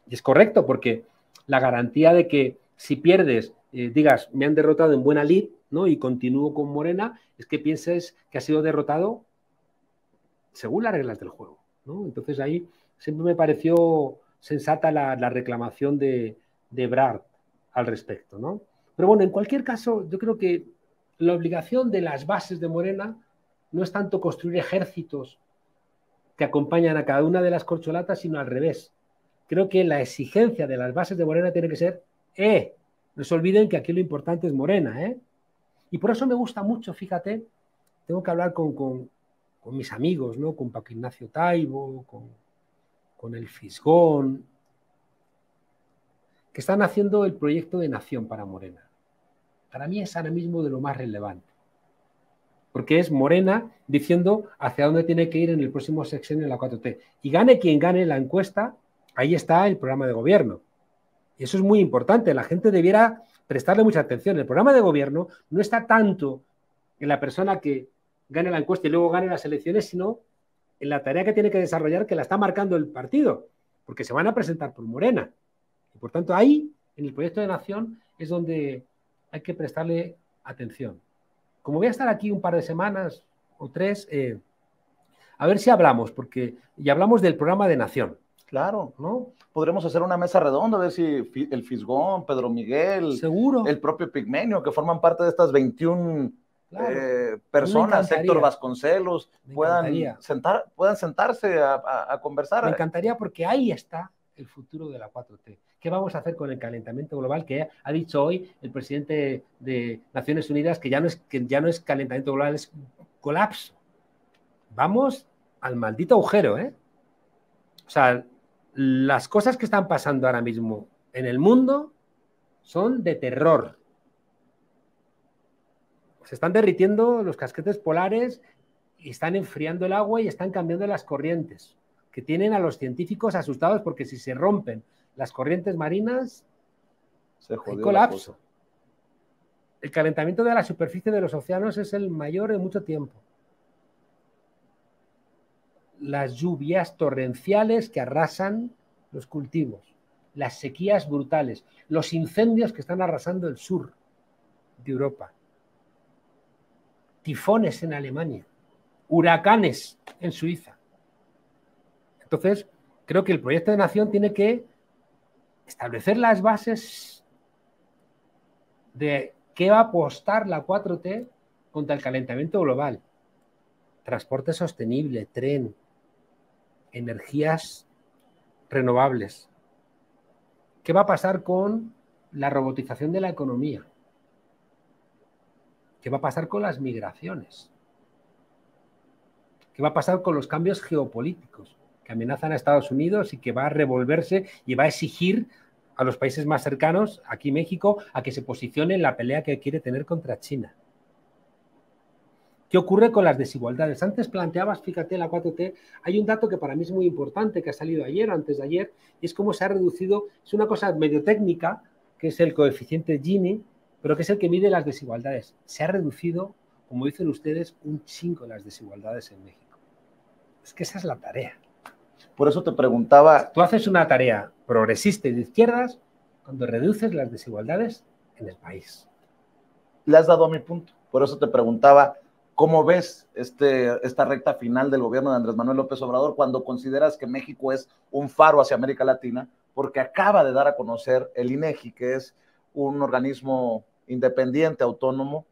Y es correcto, porque la garantía de que si pierdes, digas, me han derrotado en buena lid, ¿no? Y continúo con Morena, es que pienses que ha sido derrotado según las reglas del juego, ¿no? Entonces ahí siempre me pareció sensata la reclamación de Ebrard al respecto, ¿no? Pero bueno, en cualquier caso, yo creo que la obligación de las bases de Morena no es tanto construir ejércitos que acompañan a cada una de las corcholatas, sino al revés. Creo que la exigencia de las bases de Morena tiene que ser, no se olviden que aquí lo importante es Morena, ¿eh? Y por eso me gusta mucho, fíjate, tengo que hablar con mis amigos, ¿no? Con Paco Ignacio Taibo, con el Fisgón, que están haciendo el proyecto de nación para Morena. Para mí es ahora mismo de lo más relevante, porque es Morena diciendo hacia dónde tiene que ir en el próximo sexenio de la 4T. Y gane quien gane la encuesta, ahí está el programa de gobierno. Y eso es muy importante, la gente debiera prestarle mucha atención. El programa de gobierno no está tanto en la persona que gane la encuesta y luego gane las elecciones, sino en la tarea que tiene que desarrollar, que la está marcando el partido, porque se van a presentar por Morena. Y por tanto, ahí, en el proyecto de nación, es donde hay que prestarle atención. Como voy a estar aquí un par de semanas o 3, a ver si hablamos, porque ya hablamos del programa de nación. Claro, ¿no? Podremos hacer una mesa redonda, a ver si el Fisgón, Pedro Miguel, seguro, el propio Pigmenio, que forman parte de estas 21 claro, personas, Héctor Vasconcelos, puedan sentarse a conversar. Me encantaría, porque ahí está el futuro de la 4T. ¿Qué vamos a hacer con el calentamiento global? Que ha dicho hoy el presidente de Naciones Unidas que ya no es calentamiento global, es colapso. Vamos al maldito agujero, ¿eh? O sea, las cosas que están pasando ahora mismo en el mundo son de terror. Se están derritiendo los casquetes polares y están enfriando el agua y están cambiando las corrientes, que tienen a los científicos asustados porque si se rompen las corrientes marinas, hay colapso. El calentamiento de la superficie de los océanos es el mayor en mucho tiempo. Las lluvias torrenciales que arrasan los cultivos, las sequías brutales, los incendios que están arrasando el sur de Europa, tifones en Alemania, huracanes en Suiza. Entonces, creo que el proyecto de nación tiene que establecer las bases de qué va a apostar la 4T contra el calentamiento global. Transporte sostenible, tren, energías renovables. ¿Qué va a pasar con la robotización de la economía? ¿Qué va a pasar con las migraciones? ¿Qué va a pasar con los cambios geopolíticos que amenazan a Estados Unidos y que va a revolverse y va a exigir a los países más cercanos, aquí México, a que se posicione en la pelea que quiere tener contra China? ¿Qué ocurre con las desigualdades? Antes planteabas, fíjate, en la 4T, hay un dato que para mí es muy importante, que ha salido ayer o antes de ayer, y es cómo se ha reducido, es una cosa medio técnica, que es el coeficiente Gini, pero que es el que mide las desigualdades. Se ha reducido, como dicen ustedes, un chingo las desigualdades en México. Es que esa es la tarea. Por eso te preguntaba... Tú haces una tarea progresista y de izquierdas cuando reduces las desigualdades en el país. Le has dado a mi punto. Por eso te preguntaba, ¿cómo ves esta recta final del gobierno de Andrés Manuel López Obrador cuando consideras que México es un faro hacia América Latina? Porque acaba de dar a conocer el INEGI, que es un organismo independiente, autónomo,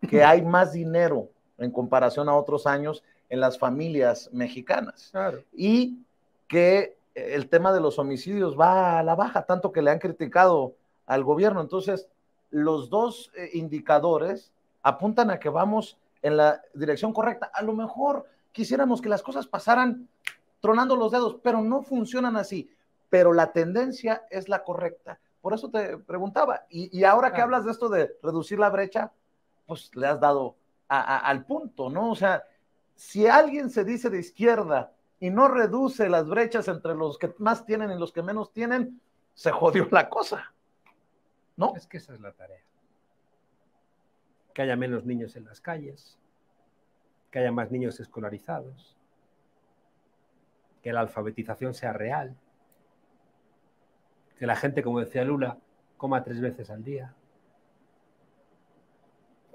que hay más dinero en comparación a otros años en las familias mexicanas. Claro. Y que el tema de los homicidios va a la baja, tanto que le han criticado al gobierno. Entonces, los dos indicadores apuntan a que vamos en la dirección correcta. A lo mejor quisiéramos que las cosas pasaran tronando los dedos, pero no funcionan así. Pero la tendencia es la correcta. Por eso te preguntaba. Y ahora que hablas de esto de reducir la brecha, pues le has dado al punto, ¿no? O sea, si alguien se dice de izquierda y no reduce las brechas entre los que más tienen y los que menos tienen, se jodió la cosa, ¿no? Es que esa es la tarea. Que haya menos niños en las calles, que haya más niños escolarizados, que la alfabetización sea real, que la gente, como decía Lula, coma 3 veces al día,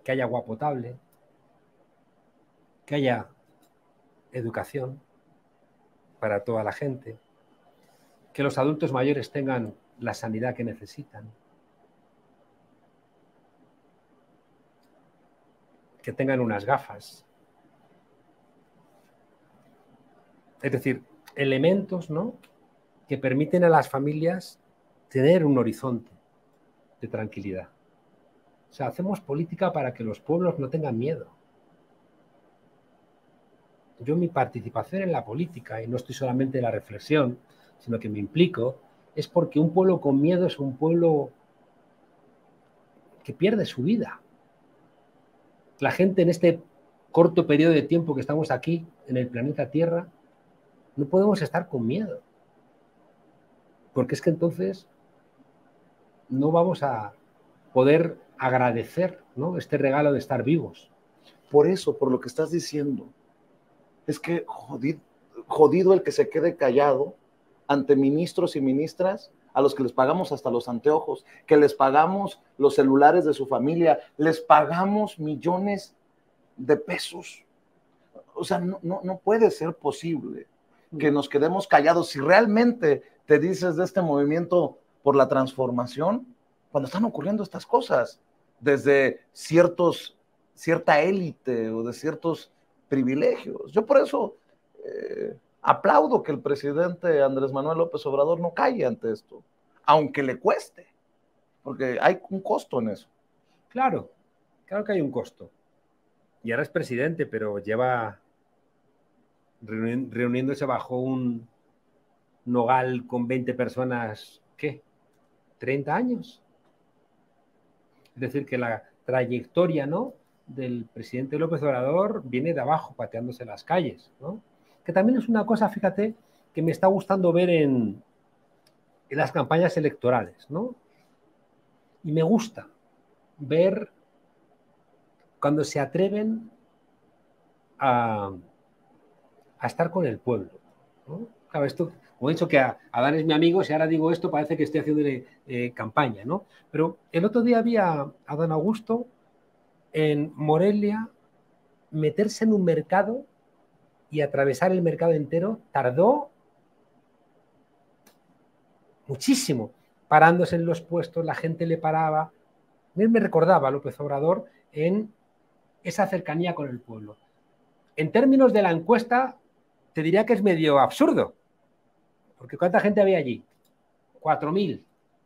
que haya agua potable, que haya educación para toda la gente, que los adultos mayores tengan la sanidad que necesitan, que tengan unas gafas. Es decir, elementos, ¿no?, que permiten a las familias tener un horizonte de tranquilidad. O sea, hacemos política para que los pueblos no tengan miedo. Yo mi participación en la política, y no estoy solamente en la reflexión, sino que me implico, es porque un pueblo con miedo es un pueblo que pierde su vida. La gente en este corto periodo de tiempo que estamos aquí, en el planeta Tierra, no podemos estar con miedo. Porque es que entonces no vamos a poder agradecer, ¿no?, este regalo de estar vivos. Por eso, por lo que estás diciendo, es que jodido el que se quede callado ante ministros y ministras a los que les pagamos hasta los anteojos, que les pagamos los celulares de su familia, les pagamos millones de pesos. O sea, no puede ser posible que nos quedemos callados. Si realmente te dices de este movimiento por la transformación, cuando están ocurriendo estas cosas, desde cierta élite o de ciertos privilegios. Yo por eso aplaudo que el presidente Andrés Manuel López Obrador no calle ante esto, aunque le cueste, porque hay un costo en eso. Claro, claro que hay un costo. Y ahora es presidente, pero lleva reuniéndose bajo un nogal con 20 personas, ¿qué? 30 años. Es decir, que la trayectoria, ¿no?, del presidente López Obrador viene de abajo, pateándose las calles, ¿no? Que también es una cosa, fíjate, que me está gustando ver en las campañas electorales, ¿no? Y me gusta ver cuando se atreven a estar con el pueblo, ¿no? Claro, esto, como he dicho que Adán es mi amigo, si ahora digo esto parece que estoy haciéndole campaña, ¿no? Pero el otro día vi a Adán Augusto en Morelia meterse en un mercado y atravesar el mercado entero. Tardó muchísimo, parándose en los puestos, la gente le paraba. Me recordaba a López Obrador en esa cercanía con el pueblo. En términos de la encuesta, te diría que es medio absurdo, porque ¿cuánta gente había allí? 4.000,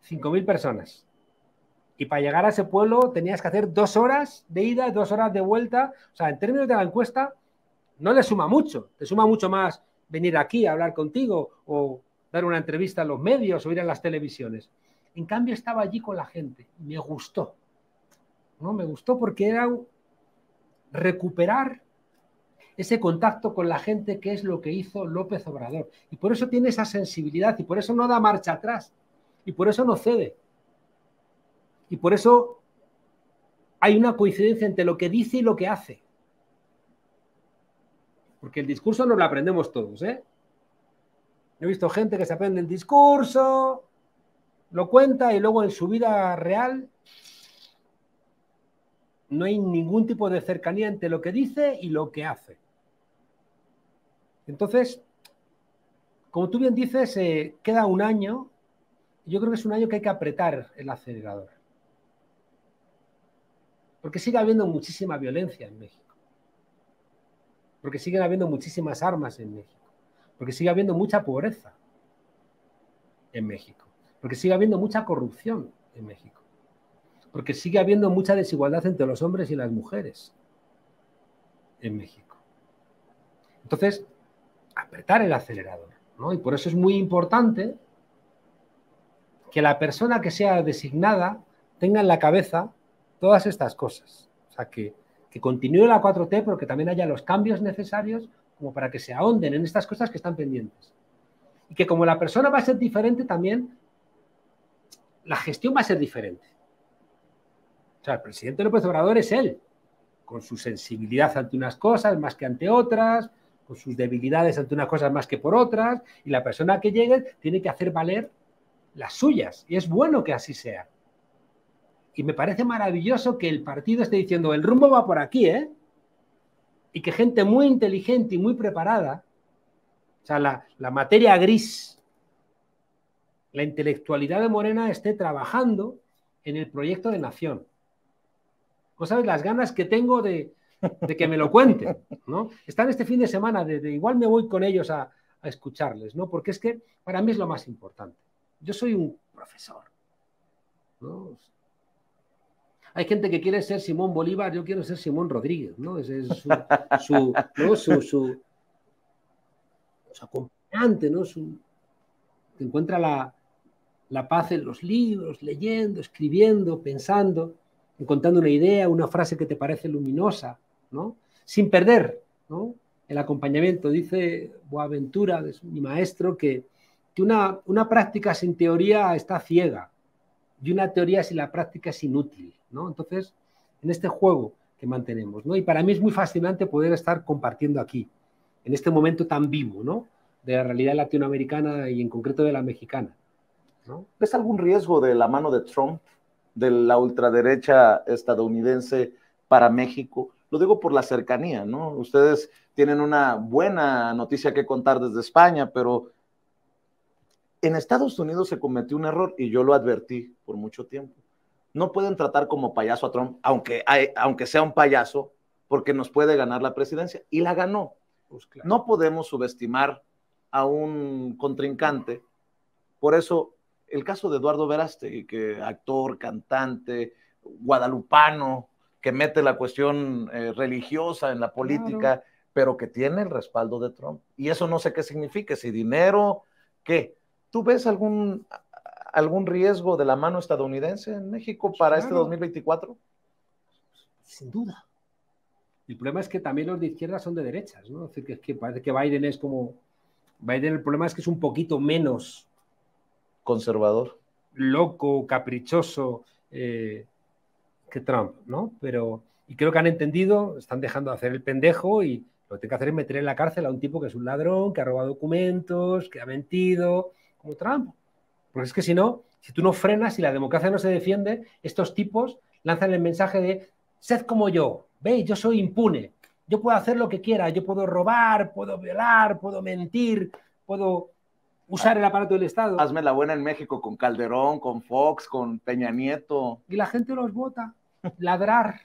5.000 personas. Y para llegar a ese pueblo tenías que hacer 2 horas de ida y 2 horas de vuelta. O sea, en términos de la encuesta, no le suma mucho. Te suma mucho más venir aquí a hablar contigo o dar una entrevista en los medios o ir a las televisiones. En cambio, estaba allí con la gente. Me gustó. ¿No? Me gustó porque era recuperar ese contacto con la gente, que es lo que hizo López Obrador. Y por eso tiene esa sensibilidad, y por eso no da marcha atrás, y por eso no cede. Y por eso hay una coincidencia entre lo que dice y lo que hace. Porque el discurso nos lo aprendemos todos, ¿eh? He visto gente que se aprende el discurso, lo cuenta, y luego en su vida real no hay ningún tipo de cercanía entre lo que dice y lo que hace. Entonces, como tú bien dices, queda un año. Yo creo que es un año que hay que apretar el acelerador. Porque sigue habiendo muchísima violencia en México. Porque siguen habiendo muchísimas armas en México. Porque sigue habiendo mucha pobreza en México. Porque sigue habiendo mucha corrupción en México. Porque sigue habiendo mucha desigualdad entre los hombres y las mujeres en México. Entonces, apretar el acelerador, ¿no? Y por eso es muy importante que la persona que sea designada tenga en la cabeza todas estas cosas. O sea, que continúe la 4T, pero que también haya los cambios necesarios como para que se ahonden en estas cosas que están pendientes. Y que como la persona va a ser diferente, también la gestión va a ser diferente. O sea, el presidente López Obrador es él, con su sensibilidad ante unas cosas más que ante otras, con sus debilidades ante unas cosas más que por otras, y la persona que llegue tiene que hacer valer las suyas, y es bueno que así sea. Y me parece maravilloso que el partido esté diciendo, el rumbo va por aquí, ¿eh? Y que gente muy inteligente y muy preparada, o sea, la materia gris, la intelectualidad de Morena esté trabajando en el proyecto de nación. ¿No sabes las ganas que tengo de que me lo cuenten, ¿no? Están este fin de semana, igual me voy con ellos a escucharles, ¿no? Porque es que para mí es lo más importante. Yo soy un profesor, ¿no? Hay gente que quiere ser Simón Bolívar, yo quiero ser Simón Rodríguez, ¿no? Ese es su acompañante, ¿no? Que encuentra la paz en los libros, leyendo, escribiendo, pensando, encontrando una idea, una frase que te parece luminosa, ¿no? Sin perder, ¿no?, el acompañamiento. Dice Boaventura, mi maestro, que una práctica sin teoría está ciega, y una teoría sin la práctica es inútil, ¿no? Entonces, en este juego que mantenemos, ¿no? Y para mí es muy fascinante poder estar compartiendo aquí, en este momento tan vivo, ¿no?, de la realidad latinoamericana y en concreto de la mexicana, ¿no? ¿Ves algún riesgo de la mano de Trump, de la ultraderecha estadounidense para México? Lo digo por la cercanía, ¿no? Ustedes tienen una buena noticia que contar desde España, pero en Estados Unidos se cometió un error y yo lo advertí por mucho tiempo. No pueden tratar como payaso a Trump, aunque sea un payaso, porque nos puede ganar la presidencia. Y la ganó. Pues claro. No podemos subestimar a un contrincante. Por eso, el caso de Eduardo Verástegui, que actor, cantante, guadalupano, que mete la cuestión religiosa en la política, claro, pero que tiene el respaldo de Trump. Y eso no sé qué significa, si dinero, ¿qué? ¿Tú ves algún riesgo de la mano estadounidense en México para este 2024? Sin duda. El problema es que también los de izquierda son de derechas, ¿no? Es decir, que parece que Biden es como... Biden, el problema es que es un poquito menos conservador, loco, caprichoso que Trump, ¿no? Y creo que han entendido, están dejando de hacer el pendejo, y lo que tienen que hacer es meter en la cárcel a un tipo que es un ladrón, que ha robado documentos, que ha mentido, como Trump. Porque es que si no, si tú no frenas y la democracia no se defiende, estos tipos lanzan el mensaje de sed como yo, veis, yo soy impune, yo puedo hacer lo que quiera, yo puedo robar, puedo violar, puedo mentir, puedo usar el aparato del Estado. Hazme la buena en México con Calderón, con Fox, con Peña Nieto. Y la gente los vota. Ladrar,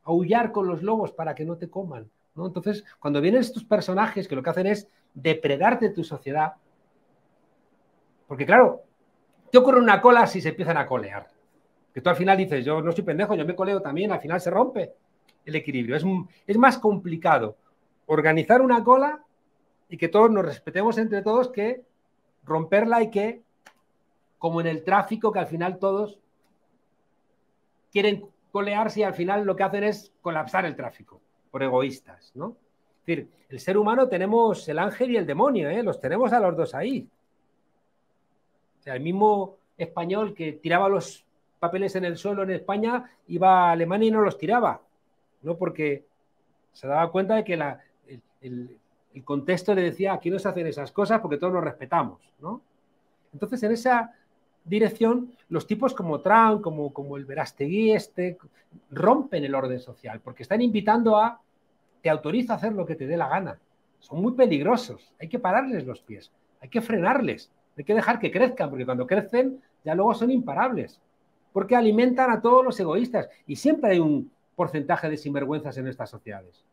aullar con los lobos para que no te coman, ¿no? Entonces, cuando vienen estos personajes que lo que hacen es depredarte tu sociedad, porque claro, te ocurre una cola si se empiezan a colear. Que tú al final dices, yo no soy pendejo, yo me coleo también, al final se rompe el equilibrio. Es más complicado organizar una cola y que todos nos respetemos entre todos que romperla, y que, como en el tráfico, que al final todos quieren colearse y al final lo que hacen es colapsar el tráfico por egoístas, ¿no? Es decir, el ser humano tenemos el ángel y el demonio, ¿eh? Los tenemos a los dos ahí. O sea, el mismo español que tiraba los papeles en el suelo en España iba a Alemania y no los tiraba, ¿no? Porque se daba cuenta de que el contexto le decía, aquí no se hacen esas cosas porque todos nos respetamos, ¿no? Entonces, en esa dirección, los tipos como Trump, como el Verástegui, rompen el orden social, porque están invitando a, te autorizo a hacer lo que te dé la gana. Son muy peligrosos, hay que pararles los pies, hay que frenarles, hay que dejar que crezcan, porque cuando crecen ya luego son imparables, porque alimentan a todos los egoístas, y siempre hay un porcentaje de sinvergüenzas en estas sociedades.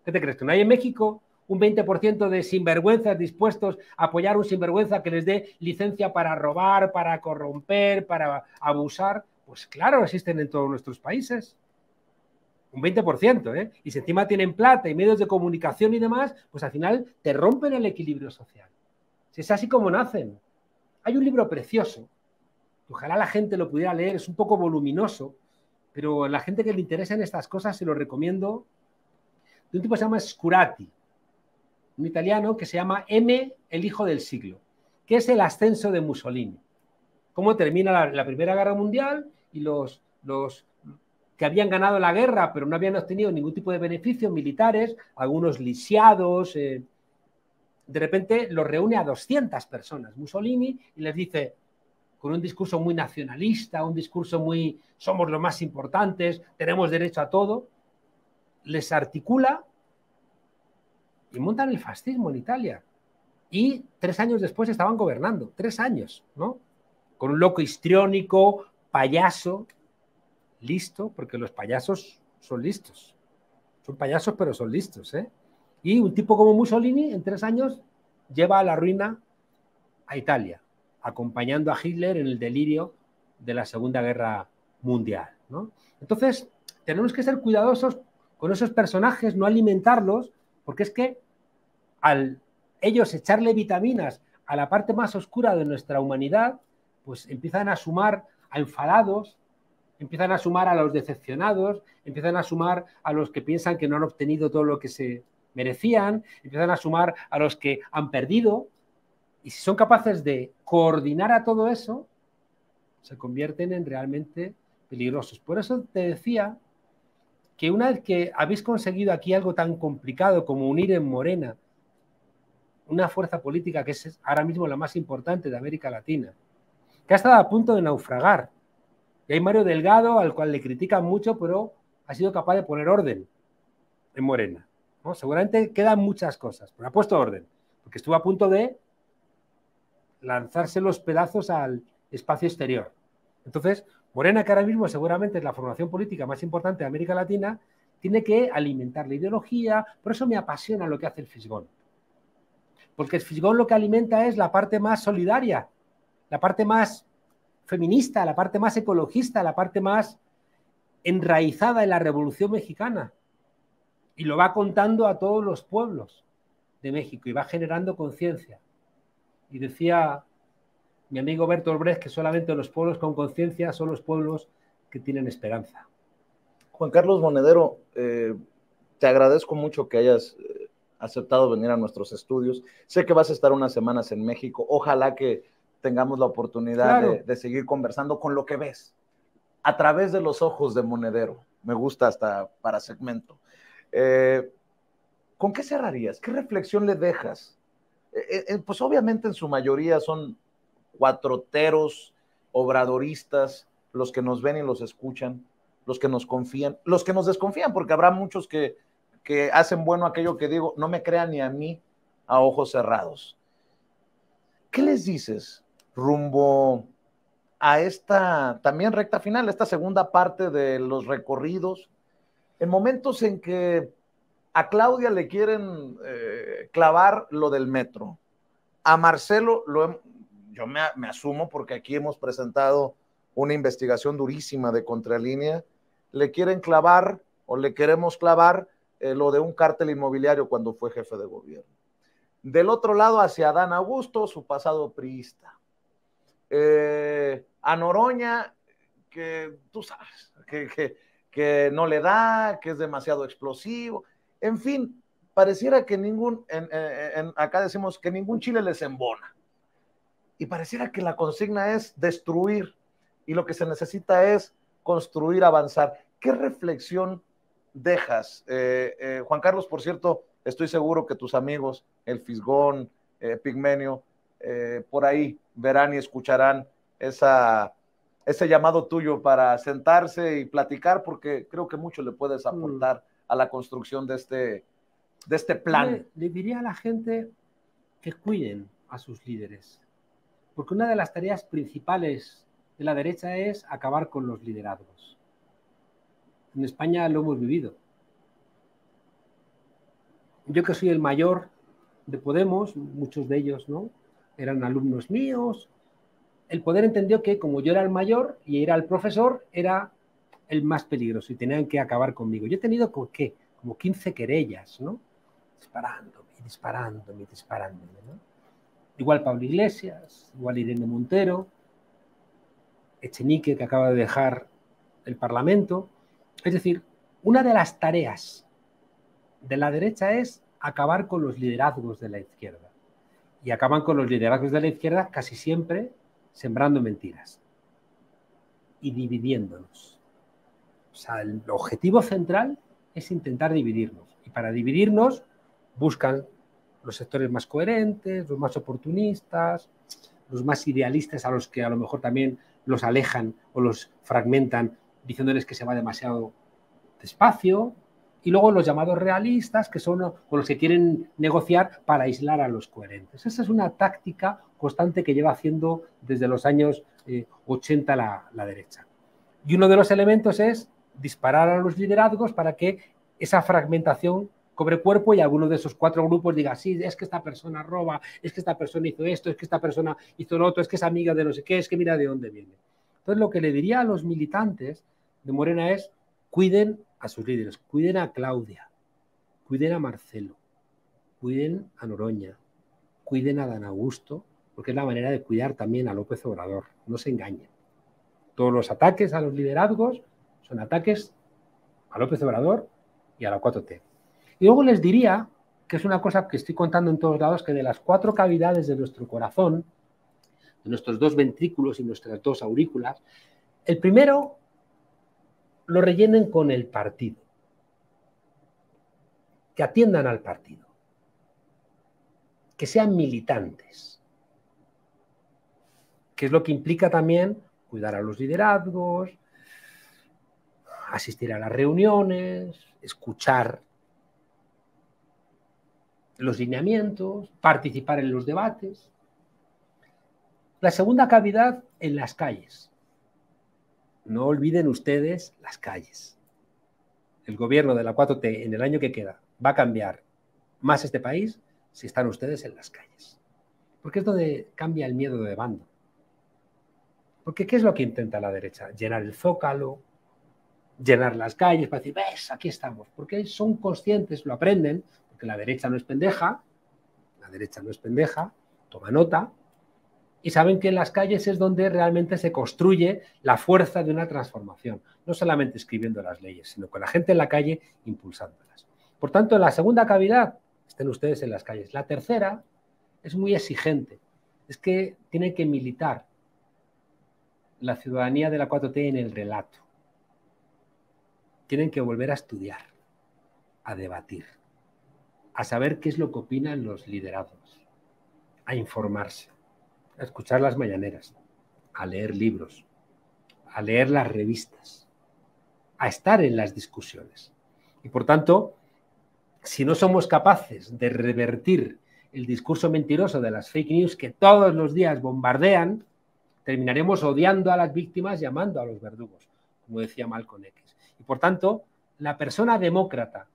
¿Qué te crees? ¿Que no hay en México un 20% de sinvergüenzas dispuestos a apoyar un sinvergüenza que les dé licencia para robar, para corromper, para abusar? Pues claro, existen en todos nuestros países. Un 20%, ¿eh? Y si encima tienen plata y medios de comunicación y demás, pues al final te rompen el equilibrio social. Si es así como nacen. Hay un libro precioso, que ojalá la gente lo pudiera leer, es un poco voluminoso, pero a la gente que le interesa en estas cosas se lo recomiendo, de un tipo que se llama Scurati, un italiano que se llama M, el hijo del siglo, que es el ascenso de Mussolini. Cómo termina la Primera Guerra Mundial y los que habían ganado la guerra pero no habían obtenido ningún tipo de beneficios militares, algunos lisiados, de repente los reúne a 200 personas Mussolini y les dice, con un discurso muy nacionalista, un discurso muy somos los más importantes, tenemos derecho a todo, les articula y montan el fascismo en Italia. Y 3 años después estaban gobernando, 3 años, ¿no? Con un loco histriónico, payaso, listo, porque los payasos son listos. Son payasos, pero son listos, ¿eh? Y un tipo como Mussolini, en 3 años, lleva a la ruina a Italia, acompañando a Hitler en el delirio de la Segunda Guerra Mundial, ¿no? Entonces, tenemos que ser cuidadosos con esos personajes, no alimentarlos, porque es que al ellos echarle vitaminas a la parte más oscura de nuestra humanidad, pues empiezan a sumar a enfadados, empiezan a sumar a los decepcionados, empiezan a sumar a los que piensan que no han obtenido todo lo que se merecían, empiezan a sumar a los que han perdido, y si son capaces de coordinar a todo eso, se convierten en realmente peligrosos. Por eso te decía que una vez que habéis conseguido aquí algo tan complicado como unir en Morena una fuerza política que es ahora mismo la más importante de América Latina, que ha estado a punto de naufragar. Y hay Mario Delgado, al cual le critican mucho, pero ha sido capaz de poner orden en Morena, ¿no? Seguramente quedan muchas cosas, pero ha puesto orden, porque estuvo a punto de lanzarse los pedazos al espacio exterior. Entonces, Morena, que ahora mismo seguramente es la formación política más importante de América Latina, tiene que alimentar la ideología. Por eso me apasiona lo que hace el Fisgón. Porque el Fisgón lo que alimenta es la parte más solidaria, la parte más feminista, la parte más ecologista, la parte más enraizada en la Revolución Mexicana. Y lo va contando a todos los pueblos de México y va generando conciencia. Y decía mi amigo Bertolt Brecht que solamente los pueblos con conciencia son los pueblos que tienen esperanza. Juan Carlos Monedero, te agradezco mucho que hayas aceptado venir a nuestros estudios. Sé que vas a estar unas semanas en México. Ojalá que tengamos la oportunidad Claro. de seguir conversando con lo que ves a través de los ojos de Monedero. Me gusta hasta para segmento. ¿Con qué cerrarías? ¿Qué reflexión le dejas? Pues obviamente en su mayoría son cuatroteros, obradoristas, los que nos ven y los escuchan, los que nos confían, los que nos desconfían, porque habrá muchos que hacen bueno aquello que digo, no me crean ni a mí a ojos cerrados. ¿Qué les dices rumbo a esta también recta final, esta segunda parte de los recorridos, en momentos en que a Claudia le quieren clavar lo del metro, a Marcelo yo me asumo porque aquí hemos presentado una investigación durísima de Contralínea, le quieren clavar o le queremos clavar lo de un cártel inmobiliario cuando fue jefe de gobierno. Del otro lado, hacia Adán Augusto, su pasado priista. A Noroña, que tú sabes, que no le da, que es demasiado explosivo, en fin, pareciera que acá decimos que ningún chile les embona, y pareciera que la consigna es destruir, y lo que se necesita es construir, avanzar. ¿Qué reflexión dejas? Juan Carlos, por cierto, estoy seguro que tus amigos, el Fisgón, Pigmenio, por ahí verán y escucharán ese llamado tuyo para sentarse y platicar, porque creo que mucho le puedes aportar a la construcción de este plan. Le diría a la gente que cuiden a sus líderes, porque una de las tareas principales de la derecha es acabar con los liderazgos. En España lo hemos vivido. Yo que soy el mayor de Podemos, muchos de ellos, ¿no?, eran alumnos míos. El poder entendió que como yo era el mayor y era el profesor, era el más peligroso y tenían que acabar conmigo. Yo he tenido como 15 querellas, ¿no?, disparándome, ¿no? Igual Pablo Iglesias, igual Irene Montero, Echenique, que acaba de dejar el Parlamento. Es decir, una de las tareas de la derecha es acabar con los liderazgos de la izquierda. Y acaban con los liderazgos de la izquierda casi siempre sembrando mentiras y dividiéndonos. O sea, el objetivo central es intentar dividirnos. Y para dividirnos buscan los sectores más coherentes, los más oportunistas, los más idealistas, a los que a lo mejor también los alejan o los fragmentan diciéndoles que se va demasiado despacio, y luego los llamados realistas, que son con los que quieren negociar para aislar a los coherentes. Esa es una táctica constante que lleva haciendo desde los años 80 la derecha. Y uno de los elementos es disparar a los liderazgos para que esa fragmentación cobre cuerpo y alguno de esos 4 grupos diga, sí, es que esta persona roba, es que esta persona hizo esto, es que esta persona hizo lo otro, es que es amiga de no sé qué, es que mira de dónde viene. Entonces, lo que le diría a los militantes de Morena es: cuiden a sus líderes, cuiden a Claudia, cuiden a Marcelo, cuiden a Noroña, cuiden a Dan Augusto, porque es la manera de cuidar también a López Obrador. No se engañen. Todos los ataques a los liderazgos son ataques a López Obrador y a la 4T. Y luego les diría, que es una cosa que estoy contando en todos lados, que de las 4 cavidades de nuestro corazón, de nuestros 2 ventrículos y nuestras 2 aurículas, el primero lo rellenen con el partido. Que atiendan al partido. Que sean militantes. Que es lo que implica también cuidar a los liderazgos, asistir a las reuniones, escuchar los lineamientos, participar en los debates. La segunda cavidad, en las calles. No olviden ustedes las calles. El gobierno de la 4T en el año que queda va a cambiar más este país si están ustedes en las calles. Porque es donde cambia el miedo de bando. Porque ¿qué es lo que intenta la derecha? Llenar el Zócalo, llenar las calles para decir, ves, aquí estamos. Porque son conscientes, lo aprenden, porque la derecha no es pendeja, toma nota, y saben que en las calles es donde realmente se construye la fuerza de una transformación, no solamente escribiendo las leyes, sino con la gente en la calle impulsándolas. Por tanto, en la segunda cavidad, estén ustedes en las calles. La tercera es muy exigente, es que tiene que militar la ciudadanía de la 4T en el relato. Tienen que volver a estudiar, a debatir, a saber qué es lo que opinan los liderazgos, a informarse, a escuchar las mañaneras, a leer libros, a leer las revistas, a estar en las discusiones. Y por tanto, si no somos capaces de revertir el discurso mentiroso de las fake news que todos los días bombardean, terminaremos odiando a las víctimas y amando a los verdugos, como decía Malcolm X. Y por tanto, la persona demócrata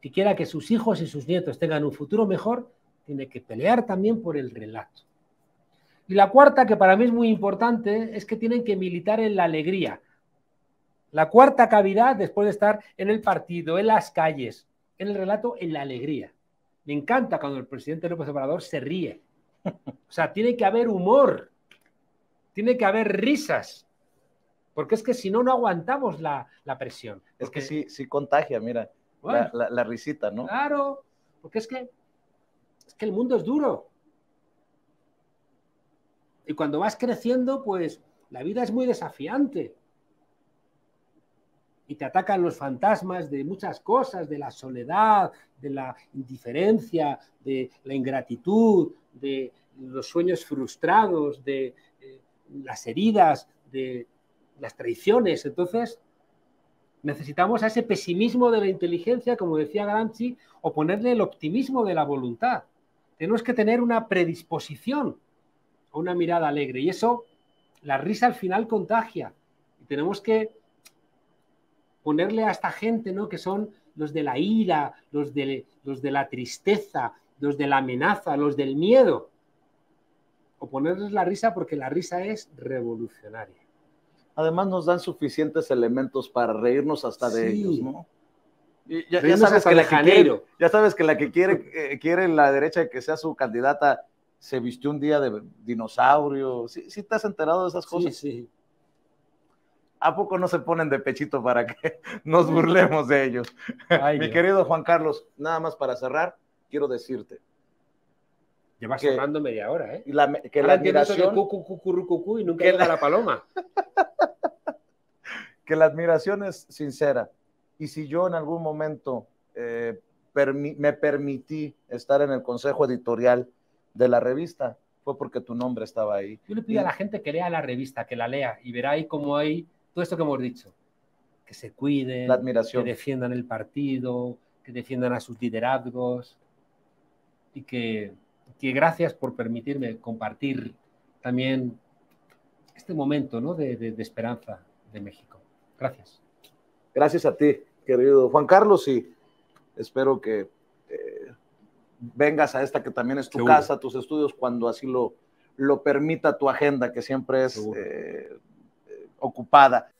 que quiera que sus hijos y sus nietos tengan un futuro mejor, tiene que pelear también por el relato. Y la cuarta, que para mí es muy importante, es que tienen que militar en la alegría. La cuarta cavidad, después de estar en el partido, en las calles, en el relato, en la alegría. Me encanta cuando el presidente López Obrador se ríe. O sea, tiene que haber humor, tiene que haber risas. Porque es que si no, no aguantamos la presión. Es Porque, que sí, sí contagia, mira, bueno, la risita, ¿no? claro, porque es que el mundo es duro. Y cuando vas creciendo, pues la vida es muy desafiante. Y te atacan los fantasmas de muchas cosas, de la soledad, de la indiferencia, de la ingratitud, de los sueños frustrados, de las heridas, de las traiciones. Entonces, necesitamos a ese pesimismo de la inteligencia, como decía Gramsci, o ponerle el optimismo de la voluntad. Tenemos que tener una predisposición a una mirada alegre. Y eso, la risa al final contagia. Y tenemos que ponerle a esta gente, ¿no? Que son los de la ira, los de la tristeza, los de la amenaza, los del miedo. O ponerles la risa, porque la risa es revolucionaria. Además nos dan suficientes elementos para reírnos hasta de ellos, ¿no? Y ya sabes que la que quiere la derecha que sea su candidata se vistió un día de dinosaurio. ¿Sí te has enterado de esas cosas? Sí. ¿A poco no se ponen de pechito para que nos burlemos de ellos? Ay, Mi querido Juan Carlos, nada más para cerrar, quiero decirte. Llevas cerrando media hora, ¿eh? Que la admiración... y nunca llega la paloma. Que la admiración es sincera. Y si yo en algún momento me permití estar en el consejo editorial de la revista, fue porque tu nombre estaba ahí. Yo le pido a la gente que lea la revista, que la lea, y verá ahí cómo hay todo esto que hemos dicho. Que se cuiden, la admiración, que defiendan el partido, que defiendan a sus liderazgos, y que gracias por permitirme compartir también este momento, ¿no? de esperanza de México. Gracias. Gracias a ti, querido Juan Carlos, y espero que vengas a esta que también es tu casa, tus estudios, cuando así lo permita tu agenda, que siempre es ocupada.